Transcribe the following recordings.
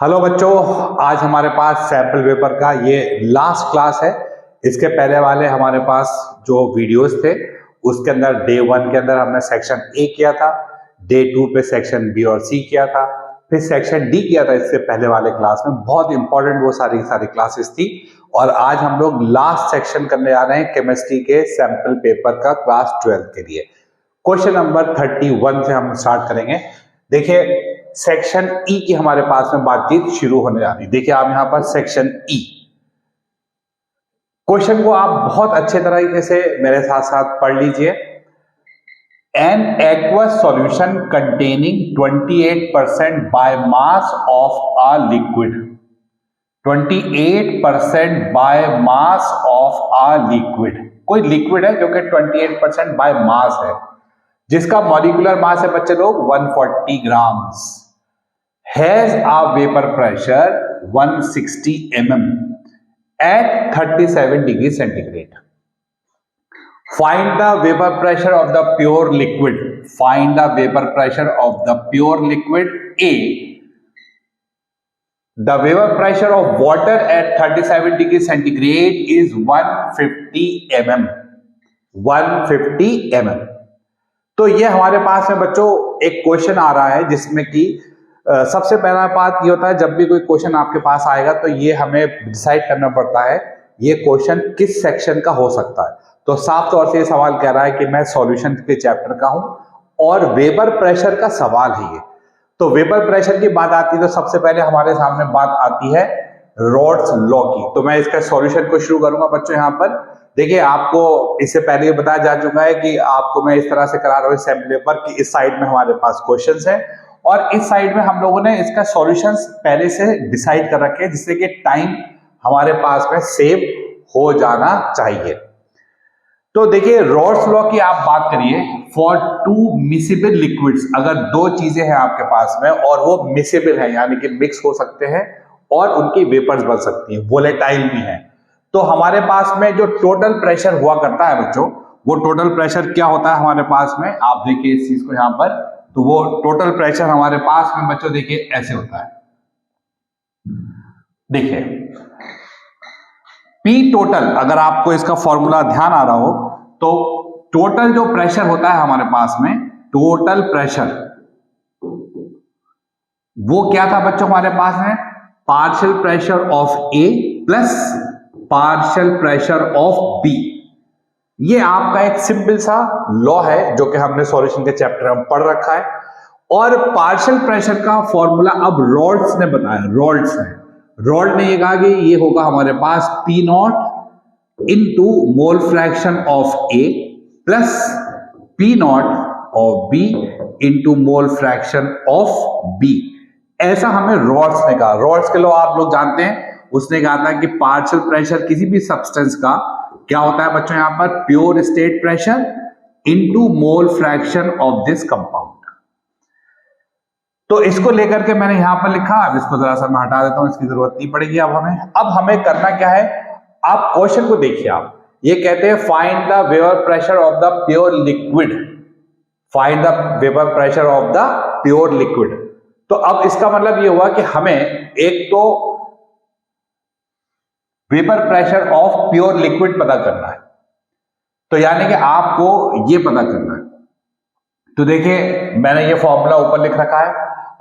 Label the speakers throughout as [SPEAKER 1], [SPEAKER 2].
[SPEAKER 1] Hello बच्चों, आज हमारे पास सैंपल पेपर का ये लास्ट क्लास है। इसके पहले वाले हमारे पास जो वीडियोस थे उसके अंदर डे 1 के अंदर हमने सेक्शन ए किया था, डे 2 पे सेक्शन बी और सी किया था, फिर सेक्शन डी किया था इससे पहले वाले क्लास में। बहुत इंपॉर्टेंट वो सारी क्लासेस थी। और आज हम लोग लास्ट सेक्शन करने आ रहे हैं केमिस्ट्री के सैंपल पेपर का क्लास 12 के लिए। क्वेश्चन नंबर 31 से हम स्टार्ट करेंगे। देखिए, सेक्शन ई की हमारे पास में बातचीत शुरू होने जा रही। देखिए आप यहां पर सेक्शन ई, क्वेश्चन को आप बहुत अच्छे तरीके से मेरे साथ साथ पढ़ लीजिए। An aqueous solution containing 28% by mass of a liquid, 28% by mass of a liquid. कोई लिक्विड है जो कि 28% बाय मास है, जिसका मॉलिक्यूलर मास है बच्चे लोग 140 grams, has a vapour pressure 160 mm at 37 degree centigrade. Find the vapour pressure of the pure liquid. Find the vapour pressure of the pure liquid. A, the vapor pressure of water at 37 degree centigrade is 150 mm, 150 mm। तो ये हमारे पास में बच्चों एक question आ रहा है जिसमें कि सबसे पहला बात ये होता है, जब भी कोई क्वेश्चन आपके पास आएगा तो ये हमें डिसाइड करना पड़ता है ये क्वेश्चन किस सेक्शन का हो सकता है। तो साफ तौर से ये सवाल कह रहा है कि मैं सॉल्यूशन के चैप्टर का हूं और वेपर प्रेशर का सवाल है ये। तो वेपर प्रेशर की बात आती है तो सबसे पहले हमारे सामने बात आती है रॉड्स लॉ की। तो मैं इसका सॉल्यूशन को शुरू करूंगा बच्चों। यहां पर देखिए, आपको इससे पहले ये बताया जा चुका है कि आपको मैं इस तरह से करा रहा हूं सैंपल पेपर कि इस साइड में हमारे पास क्वेश्चंस हैं और इस साइड में हम लोगों ने इसका सॉल्यूशंस पहले से डिसाइड कर रखे हैं, जिससे कि टाइम हमारे पास में सेव हो जाना चाहिए। तो देखिए, रॉड्स लॉ की आप बात करिए, फॉर टू मिसेबल लिक्विड्स, अगर दो चीजें हैं आपके पास में और वो मिसेबल है यानी कि मिक्स हो सकते हैं और उनकी वेपर्स बन सकती हैं, वोलेटाइल भी हैं, तो हमारे पास में जो टोटल प्रेशर हुआ करता है बच्चों, वो टोटल प्रेशर क्या होता है हमारे पास में, आप देखिए इस चीज को यहां पर। तो वो टोटल प्रेशर हमारे पास में बच्चों देखिए ऐसे होता है। देखिए P टोटल, अगर आपको इसका फॉर्मूला ध्यान आ रहा हो तो टोटल जो प्रेशर होता है हमारे पास में, टोटल प्रेशर वो क्या था बच्चों हमारे पास में, partial pressure of A plus partial pressure of B। ये आपका एक सिंपल सा लॉ है जो कि हमने सॉल्यूशन के चैप्टर में पढ़ रखा है। और पार्शियल प्रेशर का फॉर्मूला अब रॉड्स ने बताया। रॉड ने ये कहा कि ये होगा हमारे पास P not into mole fraction of A plus P not of B into mole fraction of B। ऐसा हमें रॉड्स ने कहा। रॉड्स के लॉ आप लोग जानते हैं। उसने कहा था कि पार्शियल प्रेशर किसी भी सब्सटेंस का क्या होता है बच्चों, यहां पर pure state pressure into mole fraction of this compound. तो इसको लेकर के मैंने यहां पर लिखा। अब इसको जरा सा मैं हटा देता हूं, इसकी जरूरत नहीं पड़ेगी अब हमें करना क्या है। आप क्वेश्चन को देखिए, आप ये कहते हैं find the vapour pressure of the pure liquid. Find the vapour pressure of the pure liquid. तो अब इसका मतलब ये हुआ कि हमें एक तो vapour pressure of pure liquid पता करना है, तो यानी कि आपको ये पता करना है। तो देखिए, मैंने ये फॉर्मूला ऊपर लिख रखा है।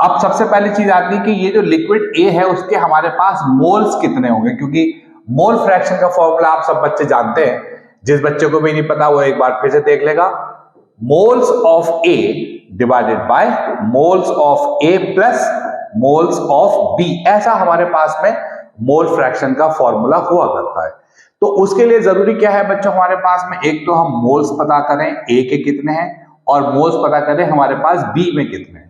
[SPEAKER 1] अब सबसे पहली चीज आती है कि ये जो लिक्विड ए है उसके हमारे पास मोल्स कितने होंगे, क्योंकि मोल फ्रैक्शन का फॉर्मूला आप सब बच्चे जानते हैं। जिस बच्चे को भी नहीं पता वो एक बार फिर से देख लेगा। Moles of A divided by moles of A plus moles of B, ऐसा हमारे पास में मोल फ्रैक्शन का फॉर्मूला हुआ करता है। तो उसके लिए जरूरी क्या है बच्चों हमारे पास में, एक तो हम मोल्स पता करें ए के कितने हैं और मोल्स पता करें हमारे पास बी में कितने हैं।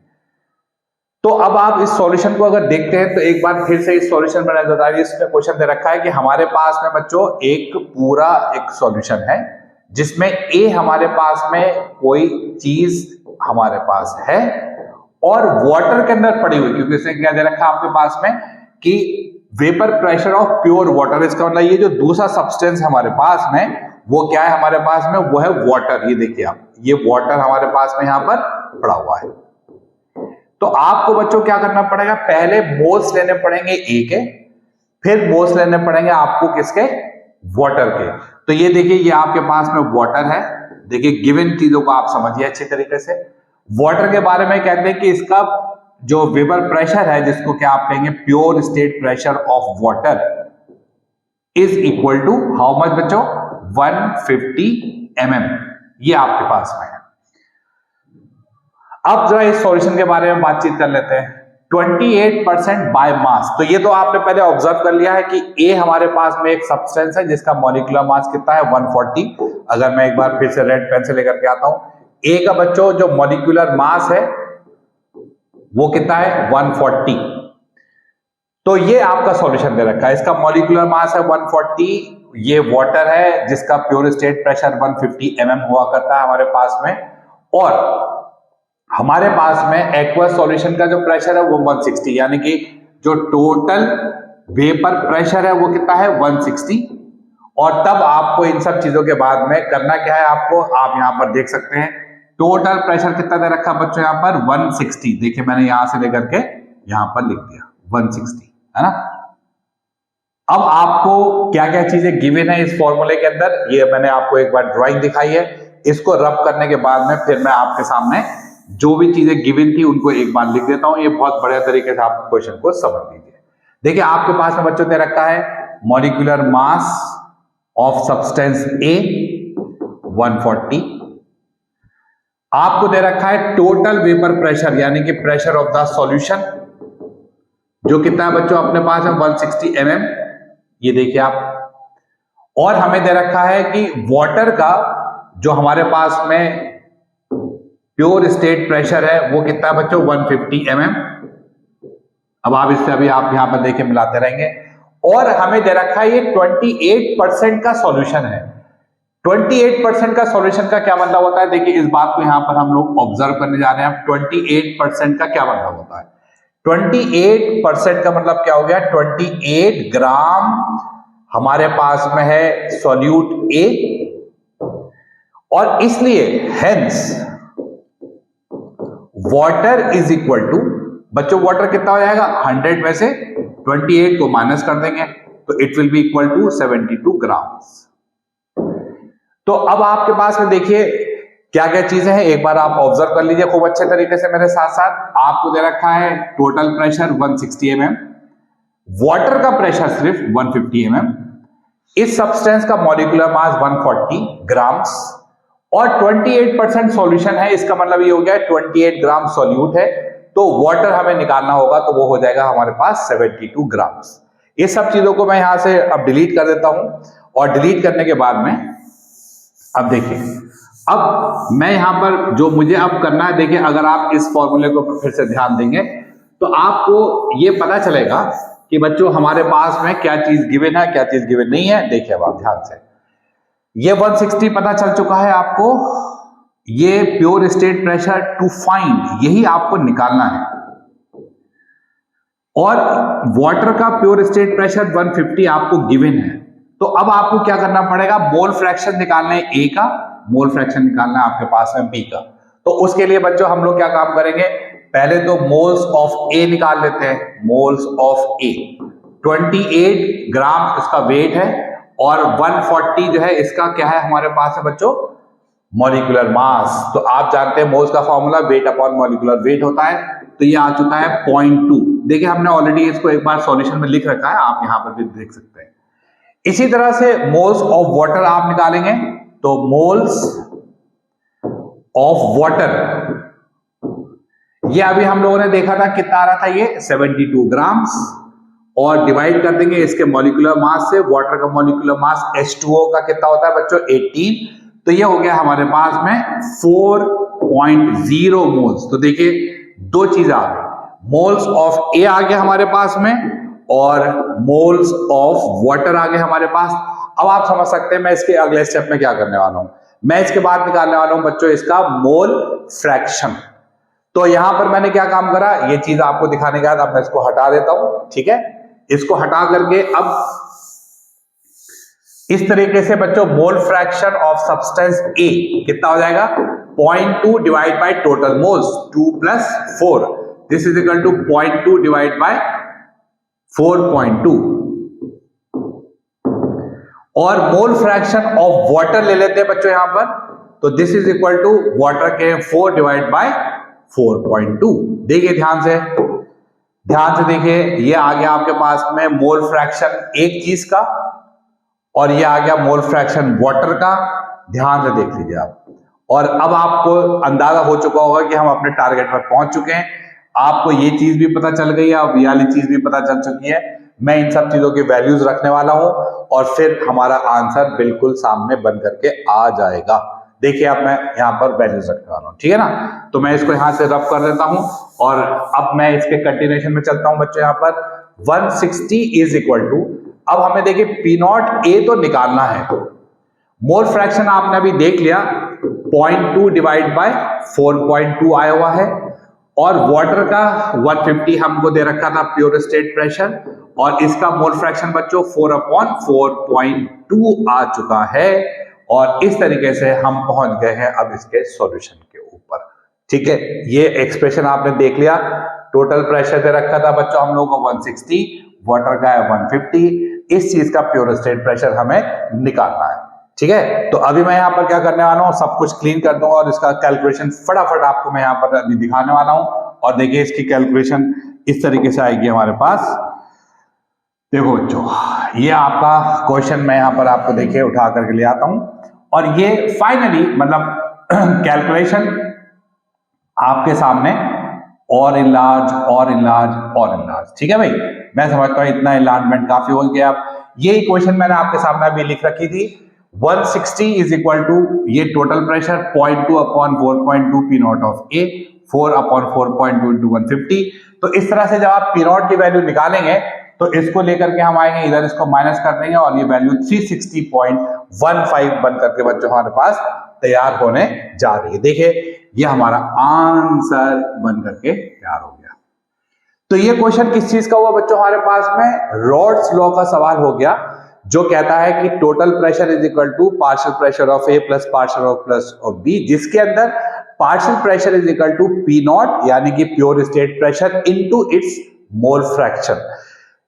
[SPEAKER 1] तो अब आप इस सॉल्यूशन को अगर देखते हैं तो एक बार फिर से इस सॉल्यूशन में नजर आ रही है। इसमें क्वेश्चन दे रखा है कि हमारे पास में बच्चों एक पूरा एक सॉल्यूशन है जिसमें ए हमारे पास में कोई चीज हमारे पास है और वाटर के अंदर पड़ी हुई, क्योंकि इसने क्या दे रखा है आपके पास में कि vapour pressure of pure water. इसका मतलब ये जो दूसरा सब्सटेंस हमारे पास में वो क्या है हमारे पास में, वो है वाटर। ये देखिए आप, ये वाटर हमारे पास में यहां पर पड़ा हुआ है। तो आपको बच्चों क्या करना पड़ेगा, पहले मोल्स लेने पड़ेंगे ए के, फिर मोल्स लेने पड़ेंगे आपको किसके, वाटर के। तो ये देखिए ये आपके पास में वाटर है, देखिए गिवन चीजों को आप समझिए अच्छे तरीके से। वाटर के बारे में कहते हैं कि इसका जो वेबर प्रेशर है, जिसको क्या आप कहेंगे pure state pressure of water, is equal to how much बच्चों, 150 mm। ये आपके पास में है। अब जरा इस सॉल्यूशन के बारे में बातचीत कर लेते हैं। 28% बाय मास, तो ये तो आपने पहले ऑब्जर्व कर लिया है कि ए हमारे पास में एक सब्सटेंस है जिसका मॉलिक्यूलर मास कितना है, 140। अगर मैं एक बार फिर से रेड पेन से लेकर के आता हूं, ए का बच्चों जो मॉलिक्यूलर मास है वो कितना है, 140। तो ये आपका सॉल्यूशन दे रखा है, इसका मॉलिक्यूलर मास है 140, ये वाटर है जिसका प्योर स्टेट प्रेशर 150 mm हुआ करता है हमारे पास में, और हमारे पास में एक्वस सॉल्यूशन का जो प्रेशर है वो 160, यानी कि जो टोटल वेपर प्रेशर है वो कितना है, 160। और तब आपको इन सब चीजों के बाद में करना क्या है आपको, आप यहां पर देख सकते हैं टोटल प्रेशर कितना दे रखा बच्चों, यहां पर 160। देखिए मैंने यहां से लेकर के यहां पर लिख दिया 160, है ना। अब आपको क्या क्या चीजें गिवन है इस फॉर्मूले के अंदर, ये मैंने आपको एक बार ड्राइंग दिखाई है, इसको रब करने के बाद में फिर मैं आपके सामने जो भी चीजें गिवन थी उनको एक बार लिख देता हूं, ये बहुत बढ़िया तरीके से आप क्वेश्चन को समझ लीजिए। देखिए आपके पास में बच्चों दे रखा है मॉलिक्यूलर मास ऑफ सब्सटेंस ए 140, आपको दे रखा है टोटल वेपर प्रेशर यानी कि प्रेशर ऑफ द सॉल्यूशन जो कितना है बच्चों अपने पास है 160 mm, ये देखिए आप, और हमें दे रखा है कि वाटर का जो हमारे पास में प्योर स्टेट प्रेशर है वो कितना है बच्चों 150 mm। अब आप इससे अभी आप यहां पर देखिए मिलाते रहेंगे, और हमें दे रखा है ये 28% का सॉल्यूशन है। 28% का सॉल्यूशन का क्या मतलब होता है, देखिए इस बात को यहां पर हम लोग ऑब्जर्व करने जा रहे हैं। 28% का क्या मतलब होता है, 28% का मतलब क्या हो गया, 28 ग्राम हमारे पास में है सॉल्यूट ए, और इसलिए hence water is equal to, बच्चों वाटर कितना हो जाएगा, 100 में से 28 को माइनस कर देंगे तो it will be equal to 72 grams. तो अब आपके पास में देखिए क्या क्या चीजें हैं, एक बार आप ऑब्जर्व कर लीजिए खूब अच्छे तरीके से मेरे साथ साथ। आपको दे रखा है टोटल प्रेशर 160 mm, वाटर का प्रेशर सिर्फ 150 mm, इस सब्सटेंस का मॉलिक्यूलर मास 140 ग्राम्स, और 28% सॉल्यूशन है, इसका मतलब ये हो गया 28 ग्राम सॉल्यूट है, तो वाटर हमें निकालना होगा तो वो हो जाएगा हमारे पास 72 ग्राम्स। ये सब चीजों को मैं यहां से अब डिलीट कर देता हूं, और डिलीट करने के बाद में अब देखिए, अब मैं यहां पर जो मुझे अब करना है, देखिए अगर आप इस फॉर्मूले को फिर से ध्यान देंगे तो आपको ये पता चलेगा कि बच्चों हमारे पास में क्या चीज गिवन है क्या चीज गिवन नहीं है। देखिए अब आप ध्यान से, ये 160 पता चल चुका है आपको, ये pure state pressure to find, यही आपको निकालना है, और वाटर का प्योर स्टेट प्रेशर 150 आपको गिवन है। तो अब आपको क्या करना पड़ेगा, मोल फ्रैक्शन निकालना है ए का, मोल फ्रैक्शन निकालना है आपके पास में बी का। तो उसके लिए बच्चों हम लोग क्या काम करेंगे, पहले तो मोल्स ऑफ ए निकाल लेते हैं। मोल्स ऑफ ए 28 ग्राम इसका वेट है, और 140 जो है इसका क्या है हमारे पास है बच्चों, मॉलिक्यूलर मास। तो आप जानते हैं मोल्स का formula weight upon molecular weight होता है, तो ये आ चुका है 0.2। देखिए हमने ऑलरेडी इसको एक बार सॉल्यूशन में लिख रखा है, आप यहां पर भी देख सकते हैं। इसी तरह से मोल्स ऑफ वाटर आप निकालेंगे, तो मोल्स ऑफ वाटर, ये अभी हम लोगों ने देखा था कितना आ रहा था, ये 72 ग्राम्स, और डिवाइड कर देंगे इसके मॉलिक्यूलर मास से। वाटर का मॉलिक्यूलर मास H2O का कितना होता है बच्चों, 18, तो ये हो गया हमारे पास में 4.0 मोल्स। तो देखिए दो चीज आ गई, मोल्स ऑफ ए आ गया हमारे पास में, और मोल्स ऑफ वाटर आ गए हमारे पास। अब आप समझ सकते हैं मैं इसके अगले स्टेप में क्या करने वाला हूं, मैं इसके बाद निकालने वाला हूं बच्चों इसका मोल फ्रैक्शन। तो यहां पर मैंने क्या काम करा, ये चीज आपको दिखाने के बाद अब मैं इसको हटा देता हूं, ठीक है। इसको हटा करके अब इस तरीके से बच्चों mole fraction of substance A कितना हो जाएगा, 0.2 divide by total moles, 2 + 4, this is equal to 0.2 divide by 4.2 और मोल फ्रैक्शन ऑफ वाटर ले लेते हैं बच्चों यहां पर, तो this is equal to water के 4 डिवाइड बाय 4.2। देखिए ध्यान से देखिए, ये आ गया आपके पास में मोल फ्रैक्शन एक चीज का और ये आ गया मोल फ्रैक्शन वाटर का। ध्यान से देख लीजिए आप, और अब आपको अंदाजा हो चुका होगा कि हम अपने टारगेट पर पहुंच चुके हैं। आपको ये चीज भी पता चल गई है, अब ये वाली चीज भी पता चल चुकी है। मैं इन सब चीजों की वैल्यूज रखने वाला हूं और फिर हमारा आंसर बिल्कुल सामने बन करके आ जाएगा। देखिए अब मैं यहाँ पर वैल्यूज रखने वाला हूँ, ठीक है ना। तो मैं इसको यहाँ से रफ कर देता हूं और अब मैं इसके कंटिन्यूएशन में चलता हूं बच्चों। यहाँ पर 160 इज इक्वल टू, अब हमें देखिए पी नॉट ए तो निकालना है। मोल फ्रैक्शन आपने अभी देख लिया, 0.2 डिवाइड बाय 4.2 आया हुआ है और वाटर का 150 हमको दे रखा था प्योर स्टेट प्रेशर, और इसका मोल फ्रैक्शन बच्चों 4/4.2 आ चुका है। और इस तरीके से हम पहुंच गए हैं अब इसके सॉल्यूशन के ऊपर, ठीक है। ये एक्सप्रेशन आपने देख लिया, टोटल प्रेशर दे रखा था बच्चों हम लोगों को 160, वाटर का है 150। इस चीज का प्योर स्टेट प्रेशर हमें निकालना है, ठीक है। तो अभी मैं यहाँ पर क्या करने वाला हूँ, सब कुछ क्लीन कर दूंगा और इसका कैलकुलेशन फटाफट आपको मैं यहाँ पर अभी दिखाने वाला हूँ। और देखिए इसकी कैलकुलेशन इस तरीके से आएगी हमारे पास। देखो बच्चों, ये आपका क्वेश्चन मैं यहाँ पर आपको देखिए उठा करके ले आता हूं और ये फाइनली मतलब कैलकुलेशन आपके सामने और इनलार्ज और इनलार्ज और इनलार्ज, ठीक है भाई। मैं समझता हूं इतना इनलार्जमेंट काफी हो गया। ये क्वेश्चन मैंने आपके सामने अभी लिख रखी थी। 160 इज इक्वल टू ये total pressure 0.2/4.2 P not of A, 4/4.2 into 150। तो इस तरह से जब आप पी नॉट की वैल्यू निकालेंगे तो इसको लेकर के हम आएंगे, इधर इसको माइनस कर देंगे और ये वैल्यू 360.15 बन करके बच्चों हमारे पास तैयार होने जा रही है। देखिए ये हमारा आंसर बन करके तैयार हो गया। तो ये क्वेश्चन किस चीज का हुआ बच्चों हमारे पास में, रॉड्स लॉ का सवाल हो गया, जो कहता है कि total pressure is equal to partial pressure of A plus partial of B, जिसके अंदर partial pressure is equal to P naught यानी कि pure state pressure into its mole fraction.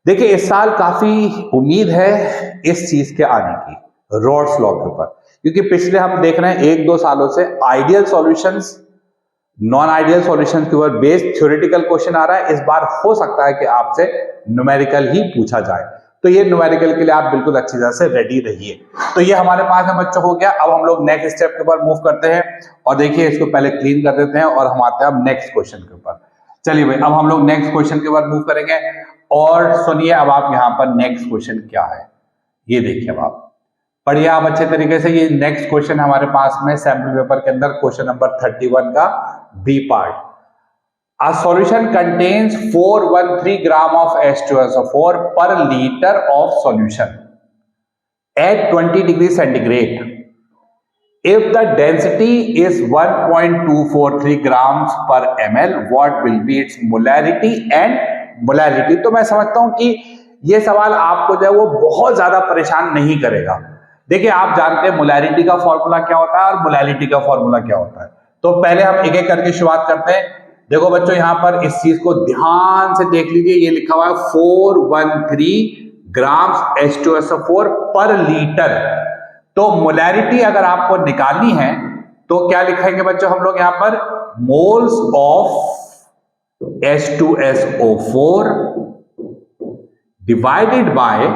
[SPEAKER 1] देखिए इस साल काफी उम्मीद है इस चीज के आने की, रॉड्स लॉ के ऊपर, क्योंकि पिछले हम देख रहे हैं 1-2 सालों से ideal solutions, non ideal solutions के ऊपर बेस्ड थ्योरेटिकल क्वेश्चन आ रहा है। इस बार हो सकता है कि आपसे न्यूमेरिकल ही पूछा जाए, तो ये न्यूमेरिकल के लिए आप बिल्कुल अच्छी तरह से रेडी रहिए। तो ये हमारे पास में बच्चों हो गया। अब हम लोग नेक्स्ट स्टेप के ऊपर मूव करते हैं और देखिए इसको पहले क्लीन कर देते हैं और हम आते हैं अब नेक्स्ट क्वेश्चन के ऊपर। चलिए भाई, अब हम लोग नेक्स्ट क्वेश्चन के ऊपर मूव करेंगे और सुनिए अब आप यहाँ पर नेक्स्ट क्वेश्चन क्या है ये देखिए। अब आप पढ़िए आप अच्छे तरीके से। ये नेक्स्ट क्वेश्चन हमारे पास में सैंपल पेपर के अंदर क्वेश्चन नंबर 31 का B part. A solution contains 413 gram of H2SO4 per liter of solution at 20 degrees centigrade. If the density is 1.243 grams per ml, what will be its molarity and molality? तो मैं समझता हूं कि ये सवाल आपको जो है वो बहुत ज्यादा परेशान नहीं करेगा। देखिए आप जानते हैं मोलैरिटी का फॉर्मूला क्या होता है और मोलैलिटी का फॉर्मूला क्या होता है। तो पहले हम एक एक करके शुरुआत करते हैं। देखो बच्चों यहाँ पर इस चीज को ध्यान से देख लीजिए, ये लिखा हुआ है 413 ग्राम H2SO4 पर लीटर। तो मोलैरिटी अगर आपको निकालनी है तो क्या लिखेंगे बच्चों हम लोग यहाँ पर, moles of H2SO4 divided by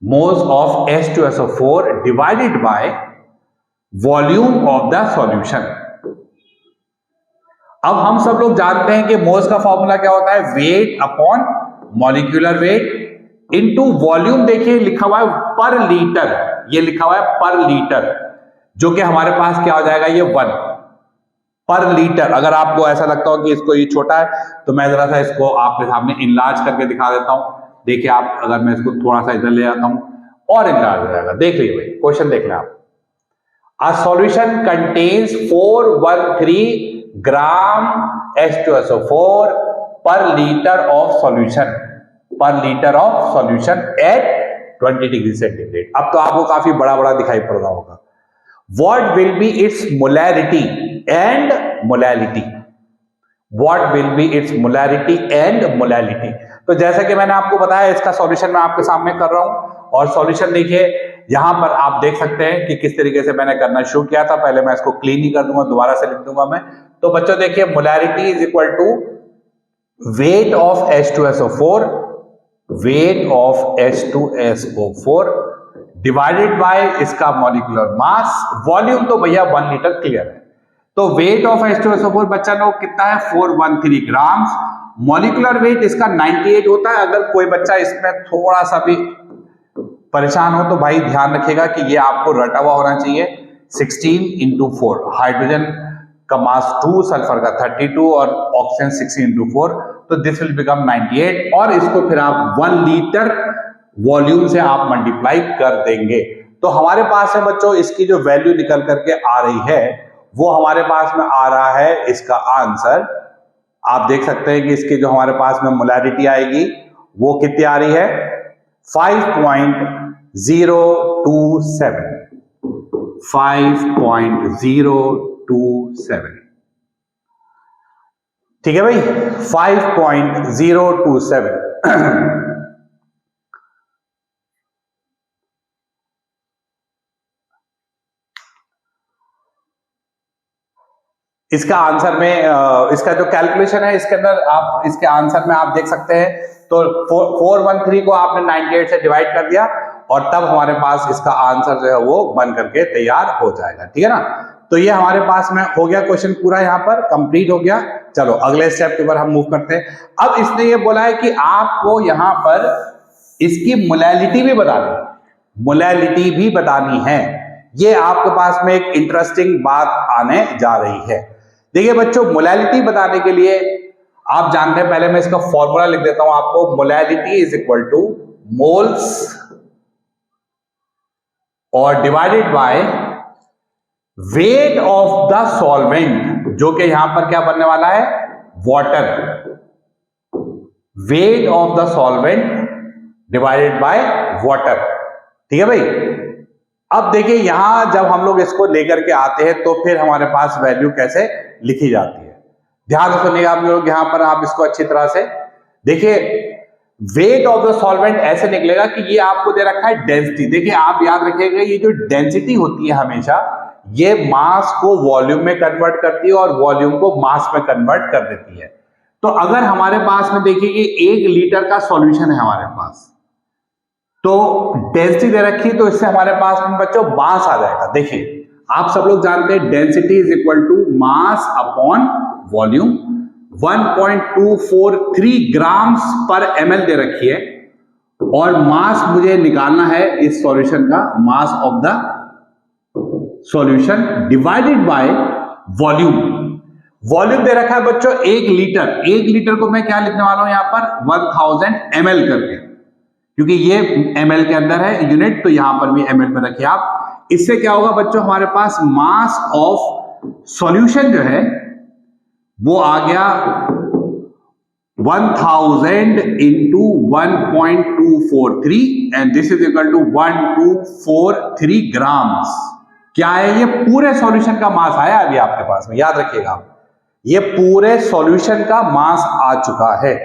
[SPEAKER 1] moles of H2SO4 divided by volume of the solution. अब हम सब लोग जानते हैं कि मोल्स का फॉर्मूला क्या होता है, weight upon molecular weight into volume. देखिए लिखा हुआ है पर लीटर, ये लिखा हुआ है पर लीटर, जो कि हमारे पास क्या हो जाएगा, ये 1 पर लीटर। अगर आपको ऐसा लगता हो कि इसको ये छोटा है तो मैं जरा सा इसको आपके सामने इनलार्ज करके दिखा देता हूं। देखिए आप, अगर मैं इसको थोड़ा सा इधर ले आता हूं और इनलार्ज हो जाएगा। देख लीजिए भाई, क्वेश्चन देख लें आप। A solution contains 413 gram H2SO4 per liter of solution at 20 degree centigrade। अब तो आपको काफी बड़ा बड़ा दिखाई पड़ रहा होगा। What will be its molarity and molality? What will be it's molarity and molality. तो जैसा कि मैंने आपको बताया, इसका सॉल्यूशन मैं आपके सामने कर रहा हूं, और सॉल्यूशन देखिए यहां पर आप देख सकते हैं कि किस तरीके से मैंने करना शुरू किया था। पहले मैं इसको क्लीन ही कर दूंगा, दोबारा से लिख दूंगा मैं। तो बच्चों देखिए, molarity is equal to weight of H2SO4, weight of H2SO4 divided by इसका मॉलिक्यूलर मास। वॉल्यूम तो भैया 1 लीटर क्लियर है। तो वेट ऑफ H2SO4 बच्चा लोग कितना है, 413 ग्राम्स। मॉलिक्यूलर वेट इसका 98 होता है। अगर कोई बच्चा इसमें थोड़ा सा भी परेशान हो तो भाई ध्यान रखिएगा कि ये आपको रटा हुआ होना चाहिए। 16 इंटू 4, हाइड्रोजन का मास 2, सल्फर का 32 और ऑक्सीजन 16 इंटू 4, तो दिस विल बिकम 98। और इसको फिर आप 1 लीटर वॉल्यूम से आप मल्टीप्लाई कर देंगे। तो हमारे पास है बच्चों, इसकी जो वैल्यू निकल करके आ रही है वो हमारे पास में आ रहा है, इसका आंसर आप देख सकते हैं कि इसकी जो हमारे पास में मोलैरिटी आएगी वो कितनी आ रही है, 5.027, 5.027। ठीक है भाई, 5.027। इसका आंसर में इसका जो कैलकुलेशन है इसके अंदर आप इसके आंसर में आप देख सकते हैं। तो 413 को आपने 98 से डिवाइड कर दिया और तब हमारे पास इसका आंसर जो है वो बन करके तैयार हो जाएगा। ठीक है ना। तो ये हमारे पास में हो गया, क्वेश्चन पूरा यहाँ पर कंप्लीट हो गया। चलो अगले स्टेप के ऊपर हम मूव करते हैं। अब इसने ये बोला है कि आपको यहाँ पर इसकी मोलैलिटी भी बतानी, मोलैलिटी भी बतानी है। ये आपके पास में एक इंटरेस्टिंग बात आने जा रही है। देखिए बच्चों, मोलैलिटी बताने के लिए आप जानते हैं, पहले मैं इसका फॉर्मूला लिख देता हूं आपको। Molality is equal to moles और divided by weight of the solvent, जो कि यहां पर क्या बनने वाला है, water. Weight of the solvent divided by water. ठीक है भाई। अब देखिए यहां जब हम लोग इसको लेकर के आते हैं तो फिर हमारे पास वैल्यू कैसे लिखी जाती है, ध्यान से सुनिएगा आप लोग। यहां पर आप इसको अच्छी तरह से देखिए, वेट ऑफ द सॉल्वेंट ऐसे निकलेगा कि ये आपको दे रखा है डेंसिटी। देखिए आप याद रखिएगा, ये जो डेंसिटी होती है हमेशा ये मास को वॉल्यूम में कन्वर्ट करती है और वॉल्यूम को मास में कन्वर्ट कर देती है। तो अगर हमारे पास में देखिए कि 1 लीटर का सॉल्यूशन है हमारे पास, तो डेंसिटी दे रखी, तो इससे हमारे पास में बच्चों मास आ जाएगा। देखिए आप सब लोग जानते हैं density is equal to mass upon volume. 1.243 grams पर ml दे रखी है और मास मुझे निकालना है इस सॉल्यूशन का, mass of the solution divided by volume. Volume दे रखा है बच्चों 1 लीटर। 1 लीटर को मैं क्या लिखने वाला हूं यहां पर, 1000 ml करके, क्योंकि ये ml के अंदर है यूनिट, तो यहां पर भी ml में रखिए आप। इससे क्या होगा बच्चों, हमारे पास मास ऑफ सॉल्यूशन जो है वो आ गया 1000 into 1.243 and this is equal to 1243 grams. क्या है, ये पूरे सॉल्यूशन का मास आया अभी आपके पास में, याद रखिएगा आप, ये पूरे सॉल्यूशन का मास आ चुका है।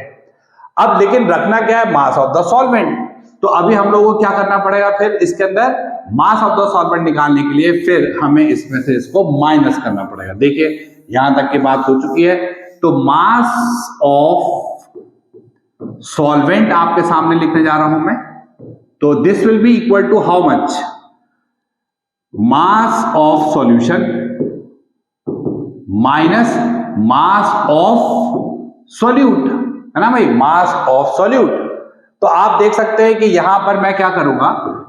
[SPEAKER 1] अब लेकिन रखना क्या है, मास ऑफ द सॉल्वेंट। तो अभी हम लोगों को क्या करना पड़ेगा, फिर इसके अंदर मास ऑफ द सॉल्वेंट निकालने के लिए फिर हमें इसमें से इसको माइनस करना पड़ेगा। देखिए यहां तक की बात हो चुकी है। तो मास ऑफ सॉल्वेंट आपके सामने लिखने जा रहा हूं मैं। तो this will be equal to how much, mass of solution minus mass of solute, है ना भाई, मास ऑफ सॉल्यूट। तो आप देख सकते हैं कि यहां पर मैं क्या करूंगा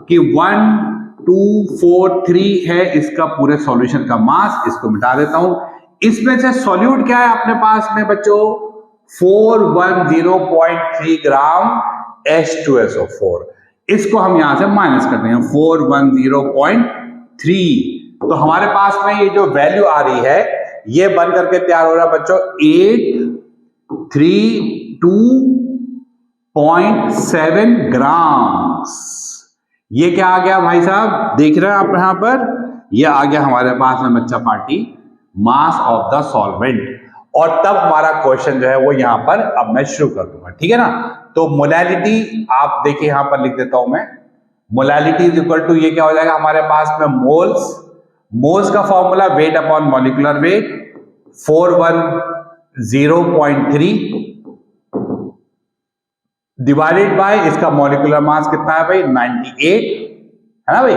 [SPEAKER 1] कि 1243 है इसका पूरे सॉल्यूशन का मास, इसको मिटा देता हूं। इसमें से सॉल्यूट क्या है अपने पास में बच्चों, 410.3 ग्राम H2SO4। इसको हम यहां से माइनस करते हैं, 410.3। तो हमारे पास में ये जो वैल्यू आ रही है ये बन करके तैयार हो रहा है बच्चों 832.7 ग्राम्स। ये क्या आ गया भाई साहब, देख रहे हैं आप यहां पर, ये आ गया हमारे पास में बच्चा party mass of the solvent. और तब हमारा क्वेश्चन जो है वो यहां पर अब मैं शुरू कर दूंगा, ठीक है ना। तो मोलैलिटी आप देखिए यहां पर लिख देता हूं मैं, मोलैलिटी इज इक्वल टू, ये क्या हो जाएगा हमारे पास में मोल्स, मोल्स का formula weight upon molecular weight 410.3 divided by इसका मॉलिक्यूलर मास कितना है भाई 98, है ना भाई,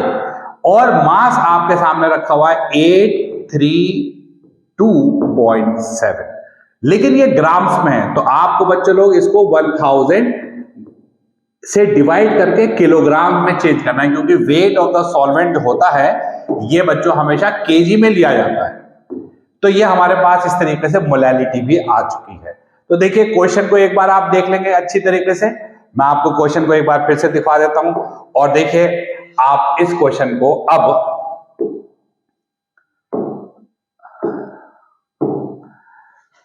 [SPEAKER 1] और मास आपके सामने रखा हुआ है 832.7, लेकिन ये ग्राम्स में है, तो आपको बच्चों लोग इसको 1000 से डिवाइड करके किलोग्राम में चेंज करना है, क्योंकि वेट ऑफ द सॉल्वेंट जो होता है ये बच्चों हमेशा केजी में लिया जाता है। तो ये हमारे पास इस तरीके से मोलैलिटी भी आ चुकी है। तो देखिए क्वेश्चन को एक बार आप देख लेंगे अच्छी तरीके से, मैं आपको क्वेश्चन को एक बार फिर से दिखा देता हूं, और देखिए आप इस क्वेश्चन को अब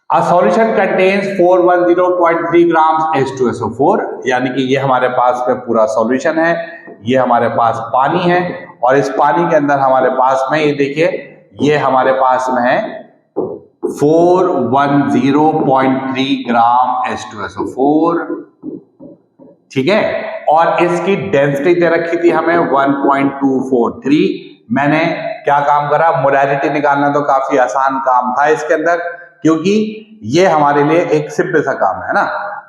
[SPEAKER 1] A solution contains 410.3 grams H2SO4, यानी कि ये हमारे पास में पूरा सॉल्यूशन है, ये हमारे पास पानी है, और इस पानी के अंदर हमारे पास में ये देखिए ये हमारे पास में है 410.3 ग्राम H2SO4, ठीक है, और इसकी डेंसिटी दे रखी थी हमें 1.243। मैंने क्या काम करा, मोलैलिटी निकालना तो काफी आसान काम था इसके अंदर, क्योंकि ये हमारे लिए एक सिंपल सा काम है ना।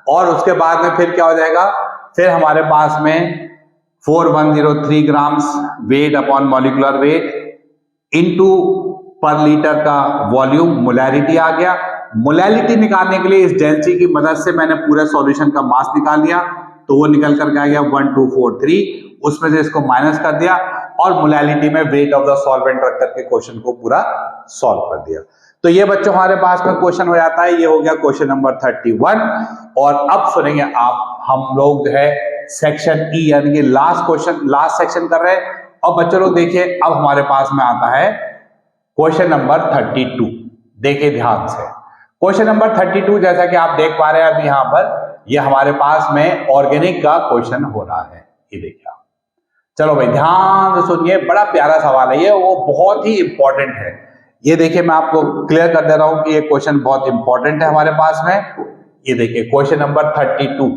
[SPEAKER 1] और उसके बाद में फिर क्या हो जाएगा, फिर हमारे पास में 4103 grams weight upon molecular weight into पर लीटर का वॉल्यूम मोलैलिटी आ गया। मोलैलिटी निकालने के लिए इस डेंसिटी की मदद से मैंने पूरे सॉल्यूशन का मास निकाल लिया, तो वो निकल करके आ गया 1243, उसमें से इसको माइनस कर दिया और मोलैलिटी में वेट ऑफ द सॉल्वेंट रख करके क्वेश्चन को पूरा सॉल्व कर दिया। तो ये बच्चों हमारे पास में क्वेश्चन हो जाता है, ये हो गया क्वेश्चन नंबर 31। और अब सुनेंगे आप, हम लोग जो है सेक्शन ई यानी कि लास्ट क्वेश्चन, लास्ट सेक्शन कर रहे हैं। और बच्चों लोग देखिए अब हमारे पास में आता है क्वेश्चन नंबर 32। देखिए ध्यान से, क्वेश्चन नंबर 32 जैसा कि आप देख पा रहे हैं अभी यहां पर, ये हमारे पास में ऑर्गेनिक का क्वेश्चन हो रहा है। ये देखिए आप, चलो भाई ध्यान से सुनिए, बड़ा प्यारा सवाल है ये, वो बहुत ही इंपॉर्टेंट है। ये देखिए मैं आपको क्लियर कर दे रहा हूं कि ये क्वेश्चन बहुत इंपॉर्टेंट है हमारे पास में। ये देखिए क्वेश्चन नंबर 32,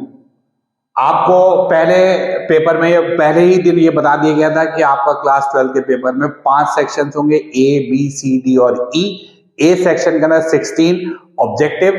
[SPEAKER 1] आपको पहले पेपर में पहले ही दिन ये बता दिया गया था कि आपका क्लास 12 के पेपर में 5 सेक्शन होंगे, ए बी सी डी और ई। ए सेक्शन के अंदर 16 ऑब्जेक्टिव,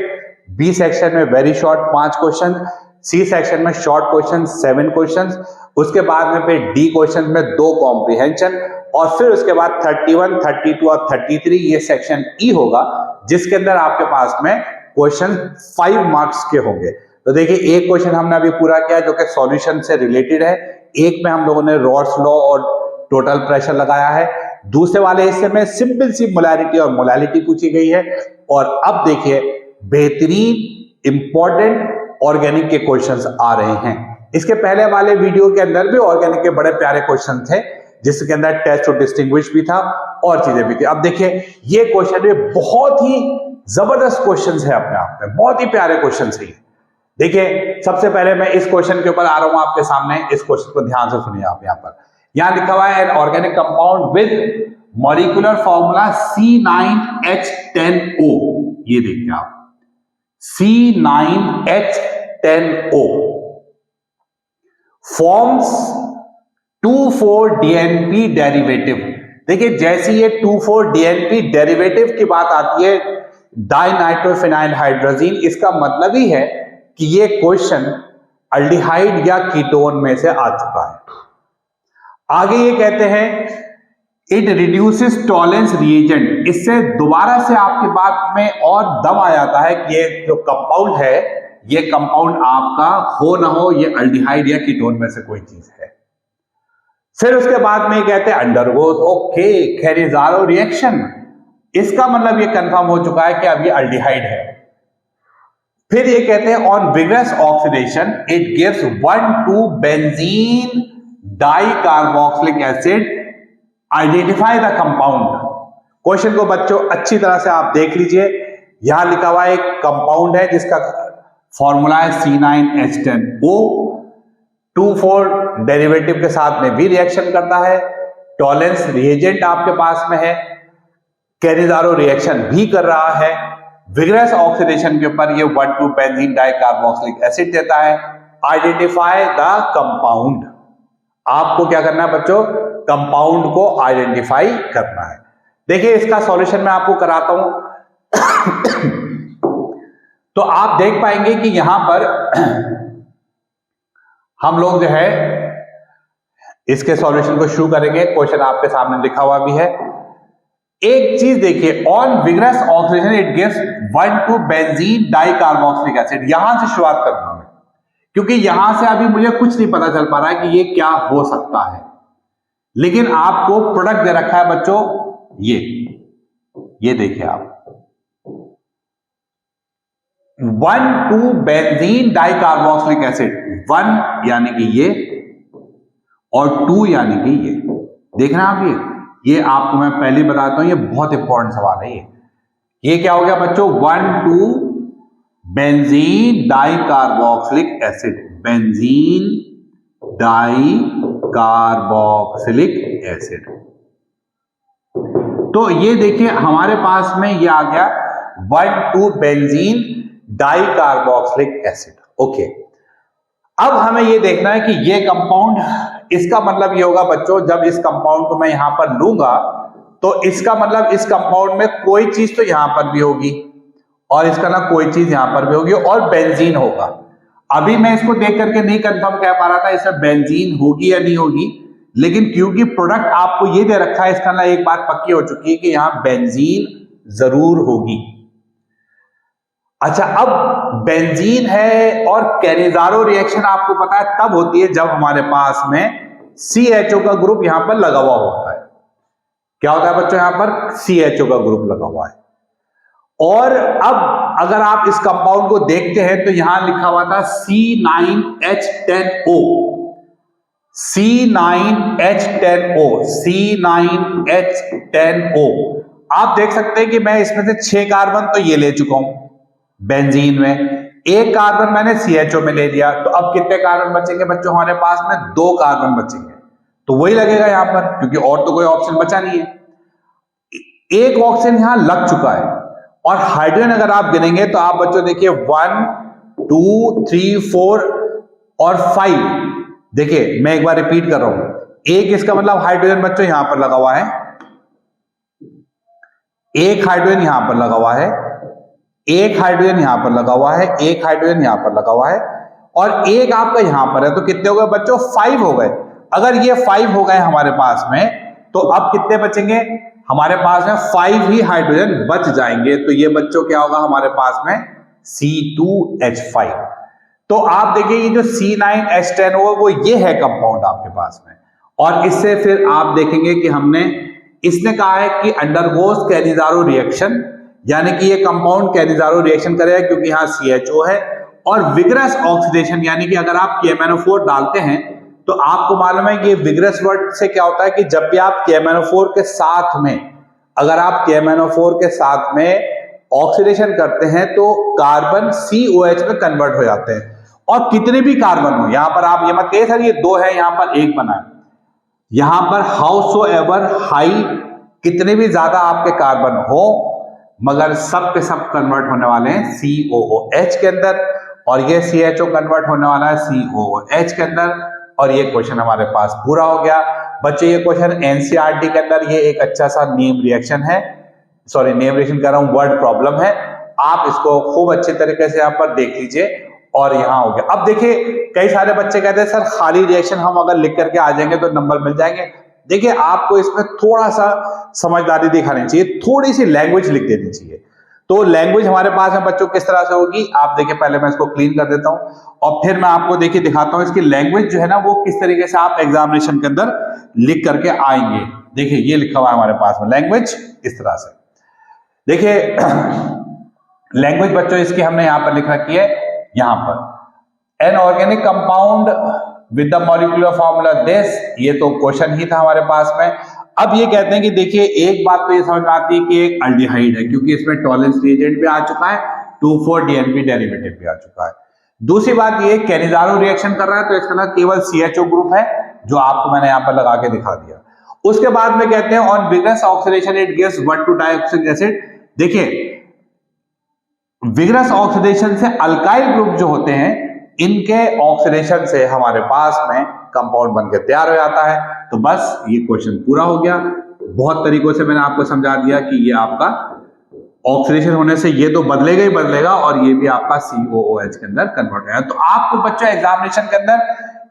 [SPEAKER 1] बी सेक्शन में very short 5 question, C section में शॉर्ट क्वेश्चन 7 क्वेश्चन, उसके बाद में फिर डी क्वेश्चन में 2 कॉम्प्रिहेंशन, और फिर उसके बाद 31, 32 और 33 ये सेक्शन ई होगा, जिसके अंदर आपके पास में क्वेश्चन 5 मार्क्स के होंगे। तो देखिए एक क्वेश्चन हमने अभी पूरा किया जो कि सॉल्यूशन से रिलेटेड है, एक में हम लोगों ने रॉड्स लॉ और टोटल प्रेशर लगाया है, दूसरे वाले हिस्से में सिंपल सी मोलैलिटी और मोलैलिटी पूछी गई है। और अब देखिए बेहतरीन इंपॉर्टेंट ऑर्गेनिक के क्वेश्चंस आ रहे हैं। इसके पहले वाले वीडियो के अंदर भी ऑर्गेनिक के बड़े प्यारे क्वेश्चन थे, जिसके अंदर टेस्ट टू डिस्टिंग्विश भी था और चीजें भी थी। अब देखिए ये क्वेश्चन भी बहुत ही जबरदस्त क्वेश्चंस है अपने आप में, बहुत ही प्यारे क्वेश्चंस है। देखिए सबसे पहले मैं इस क्वेश्चन के ऊपर आ रहा हूं आपके सामने, इस क्वेश्चन को ध्यान से सुनिए आप। यहां पर यहां लिखा हुआ है an organic compound with molecular formula C9H10O। ये देखिए आप C9H10O फॉर्म्स 2,4-DNP डेरिवेटिव। देखिए जैसी ये 2,4-DNP डेरिवेटिव की बात आती है, डाइनाइट्रोफिनाइल हाइड्रोजीन, इसका मतलब ही है कि ये क्वेश्चन अल्डिहाइड या कीटोन में से आ चुका है। आगे ये कहते हैं इट रिड्यूसेस टॉलेंस रिएजेंट, इससे दोबारा से आपके बात में और दम आ जाता है कि ये जो कंपाउंड है, ये कंपाउंड आपका हो ना हो, ये अल्डिहाइड या कीटोन में से कोई चीज है। फिर उसके बाद में ये कहते हैं अंडरगोज ओके कैरिजारो रिएक्शन, इसका मतलब ये कंफर्म हो चुका है कि अब ये अल्डिहाइड है। फिर ये कहते हैं on vigorous oxidation it gives one two benzene dicarboxylic acid, identify the compound. Question को बच्चों अच्छी तरह से आप देख लीजिए, यहां लिखा हुआ एक कंपाउंड है जिसका फॉर्मूला है C9H10O, 2,4 डेरिवेटिव के साथ में भी रिएक्शन करता है, टॉलेंस रिएजेंट आपके पास में है, कैरिजारो रिएक्शन भी कर रहा है, विग्रस ऑक्सीडेशन के ऊपर ये 1,2 बेंजीन डाइकार्बोक्सिलिक एसिड देता है। आइडेंटिफाई द कंपाउंड, आपको क्या करना है बच्चों, कंपाउंड को आइडेंटिफाई करना है। देखिए इसका सॉल्यूशन मैं आपको कराता हूं तो आप देख पाएंगे कि यहां पर हम लोग जो है इसके सॉल्यूशन को शुरू करेंगे। क्वेश्चन आपके सामने लिखा हुआ भी है। एक चीज देखिए, on vigorous oxidation it gives 1,2 benzene dicarboxylic acid. यहां से शुरुआत करना है क्योंकि यहां से अभी मुझे कुछ नहीं पता चल पा रहा है कि ये क्या हो सकता है, लेकिन आपको प्रोडक्ट दे रखा है बच्चों, ये देखिए आप 1,2 बेंजीन डाइकार्बोक्सिलिक एसिड, 1 यानी कि ये और 2 यानी कि ये। देख रहे हैं आप, ये आपको मैं पहले बताता हूं, ये बहुत इंपॉर्टेंट सवाल है। ये क्या हो गया बच्चों, 1,2 benzene dicarboxylic acid, benzene dicarboxylic acid. तो ये देखिए हमारे पास में ये आ गया 1,2 बेंजीन डाइकार्बोक्सिलिक एसिड। ओके, अब हमें ये देखना है कि ये कंपाउंड, इसका मतलब ये होगा बच्चों, जब इस कंपाउंड को मैं यहां पर लूंगा तो इसका मतलब इस कंपाउंड में कोई चीज तो यहां पर भी होगी और इसका ना कोई चीज यहां पर भी होगी और बेंजीन होगा। अभी मैं इसको देख करके नहीं कंफर्म कह पा रहा था इसमें बेंजीन होगी या नहीं होगी, लेकिन क्योंकि प्रोडक्ट आपको ये दे रखा है, इसका ना एक बात पक्की हो चुकी है कि यहां बेंजीन जरूर होगी। अच्छा, अब बेंजीन है और कैनिजारो रिएक्शन आपको पता है तब होती है जब हमारे पास में CHO का ग्रुप यहां पर लगा हुआ होता है। क्या होता है बच्चों, यहां पर CHO का ग्रुप लगा हुआ है। और अब अगर आप इस कंपाउंड को देखते हैं तो यहां लिखा हुआ था C9H10O, C9H10O, C9H10O। आप देख सकते हैं कि मैं इसमें से 6 कार्बन तो ये ले चुका हूं बेंजीन में, 1 कार्बन मैंने CHO में ले लिया, तो अब कितने कार्बन बचेंगे बच्चों हमारे पास में, 2 कार्बन बचेंगे। तो वही लगेगा यहां पर क्योंकि और तो कोई ऑप्शन बचा नहीं है। एक ऑक्सीजन यहां लग चुका है और हाइड्रोजन अगर आप गिनेंगे तो आप बच्चों देखिए 1, 2, 3, 4 और 5। देखिए मैं एक बार रिपीट कर रहा हूं, एक इसका मतलब हाइड्रोजन बच्चों यहां पर लगा हुआ है, एक हाइड्रोजन यहां पर लगा हुआ है, एक हाइड्रोजन यहां पर लगा हुआ है, एक हाइड्रोजन यहां पर लगा हुआ है और एक आपका यहां पर है। तो कितने हो गए बच्चों, 5 हो गए। अगर ये 5 हो गए हमारे पास में तो अब कितने बचेंगे हमारे पास में, 5 ही हाइड्रोजन बच जाएंगे। तो ये बच्चों क्या होगा हमारे पास में, C2H5। तो आप देखिए ये जो C9H10O वो ये है कंपाउंड आपके पास में, और इससे फिर आप देखेंगे कि इसने कहा है कि अंडरगोज कैनिजारो रिएक्शन, यानी कि ये कंपाउंड कैनिजारो रिएक्शन करेगा क्योंकि यहां CHO है। और विग्रस ऑक्सीडेशन, यानी कि अगर आप KMnO4 डालते हैं तो आपको मालूम है कि विग्रस वर्ड से क्या होता है कि जब भी आप KMnO4 के साथ में, अगर आप KMnO4 के साथ में ऑक्सीडेशन करते हैं तो कार्बन COH में कन्वर्ट हो जाते हैं। और कितने भी कार्बन हो, यहां पर आप ये मत कहिए सर ये 2 है यहां पर 1 बना है, यहां पर हाउसोएवर हाई कितने भी ज्यादा आपके कार्बन हो, मगर सब के सब कन्वर्ट होने वाले हैं COOH के अंदर, और ये CHO कन्वर्ट होने वाला है COOH के अंदर। और ये क्वेश्चन हमारे पास पूरा हो गया बच्चे। ये क्वेश्चन NCERT के अंदर ये एक अच्छा सा नेम रिएक्शन है, सॉरी नेम रिएक्शन कह रहा हूं, वर्ड प्रॉब्लम है। आप इसको खूब अच्छे तरीके से यहाँ पर देख लीजिए और यहाँ हो गया। अब देखिए कई सारे बच्चे कहते हैं सर खाली रिएक्शन हम अगर लिख करके आ जाएंगे तो नंबर मिल जाएंगे। देखिए आपको इसमें थोड़ा सा समझदारी दिखानी चाहिए, थोड़ी सी लैंग्वेज लिख देनी चाहिए। तो लैंग्वेज हमारे पास में बच्चों किस तरह से होगी, आप देखिए पहले मैं इसको क्लीन कर देता हूं और फिर मैं आपको देखिए दिखाता हूं इसकी लैंग्वेज जो है ना वो किस तरीके से आप एग्जामिनेशन के अंदर लिख करके आएंगे। देखिए ये लिखा हुआ है हमारे पास में लैंग्वेज इस तरह से। देखिए लैंग्वेज बच्चों इसकी हमने यहां पर लिख रखी है, यहां पर an organic compound with the molecular formula this, ये तो क्वेश्चन ही था हमारे पास में। अब ये कहते हैं कि देखिए एक बात तो ये समझ में आती है कि एक अल्डिहाइड है क्योंकि इसमें टॉलेंस रिएजेंट भी आ चुका है, 2,4-DNP डेरिवेटिव भी आ चुका है। दूसरी बात ये कैनिजारो रिएक्शन कर रहा है तो इसका ना केवल CHO ग्रुप है जो आपको मैंने यहां पर लगा के दिखा दिया। उसके बाद में कहते हैं on vigorous oxidation it gives 1,2 dioxic acid. देखिए विग्रस ऑक्सीडेशन से अल्काइल ग्रुप जो होते हैं, इनके ऑक्सीडेशन से हमारे पास में कंपाउंड बनकर तैयार हो जाता है। तो बस ये क्वेश्चन पूरा हो गया। बहुत तरीकों से मैंने आपको समझा दिया कि ये आपका ऑक्सीडेशन होने से ये तो बदलेगा ही बदलेगा और ये भी आपका COOH के अंदर कन्वर्ट होगा। तो आपको बच्चों एग्जामिनेशन के अंदर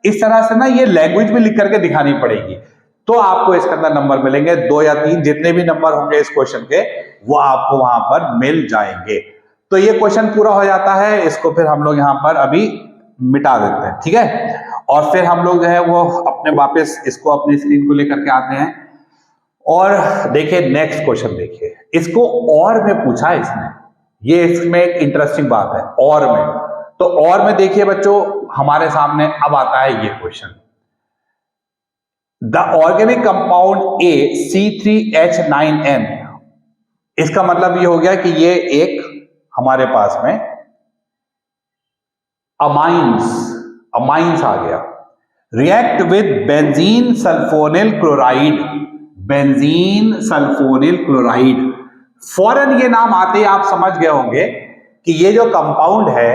[SPEAKER 1] इस तरह से ना ये लैंग्वेज भी लिख करके दिखानी पड़ेगी, तो आपको इसके अंदर नंबर मिलेंगे। 2 या 3 जितने भी नंबर होंगे इस क्वेश्चन के वो आपको वहां पर मिल जाएंगे। तो ये क्वेश्चन पूरा हो जाता है। इसको फिर हम लोग यहां पर अभी मिटा देते हैं, ठीक है। और फिर हम लोग जो है वो अपने वापस इसको अपनी स्क्रीन को लेकर के आते हैं और देखिए नेक्स्ट क्वेश्चन। देखिए इसको और में पूछा है इसने, ये इसमें एक इंटरेस्टिंग बात है और में। तो और में देखिए बच्चों हमारे सामने अब आता है ये question, the organic compound C3H9N। इसका मतलब ये हो गया कि ये एक हमारे पास में अमाइंस आ गया। React with benzene sulphonyl chloride, benzene sulphonyl chloride. फौरन ये नाम आते ही आप समझ गए होंगे कि ये जो कंपाउंड है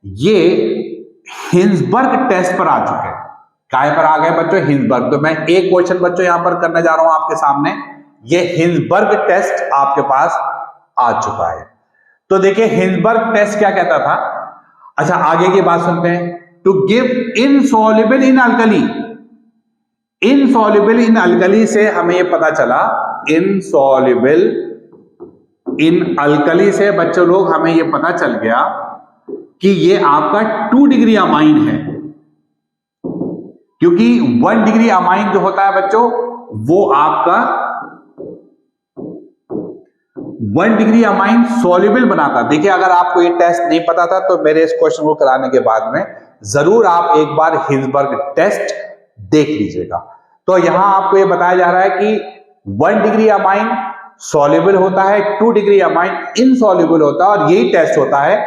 [SPEAKER 1] ये हिंसबर्ग टेस्ट पर आ चुके हैं। काय पर आ गए बच्चों? हिंसबर्ग। तो मैं एक क्वेश्चन बच्चों यहां पर करने जा रहा हूं आपके सामने। ये हिंसबर्ग टेस्ट आपके पास आ चुका है। तो देखिए हिंसबर्ग टेस्ट क्या कहता था। अच्छा आगे की बात सुनते हैं। To give insoluble in alkali, insoluble in alkali से हमें यह पता चला, इनसॉल्युबल इन अल्कली से बच्चों लोग हमें यह पता चल गया कि ये आपका 2 डिग्री अमाइन है, क्योंकि 1 डिग्री अमाइन जो होता है बच्चों वो आपका 1 डिग्री अमाइन सॉल्युबल बनाता। देखिए अगर आपको ये टेस्ट नहीं पता था तो मेरे इस क्वेश्चन को कराने के बाद में जरूर आप एक बार हिंसबर्ग टेस्ट देख लीजिएगा। तो यहां आपको ये बताया जा रहा है कि 1 डिग्री अमाइन सॉल्युबल होता है, 2 डिग्री अमाइन इनसॉल्युबल होता है, और यही टेस्ट होता है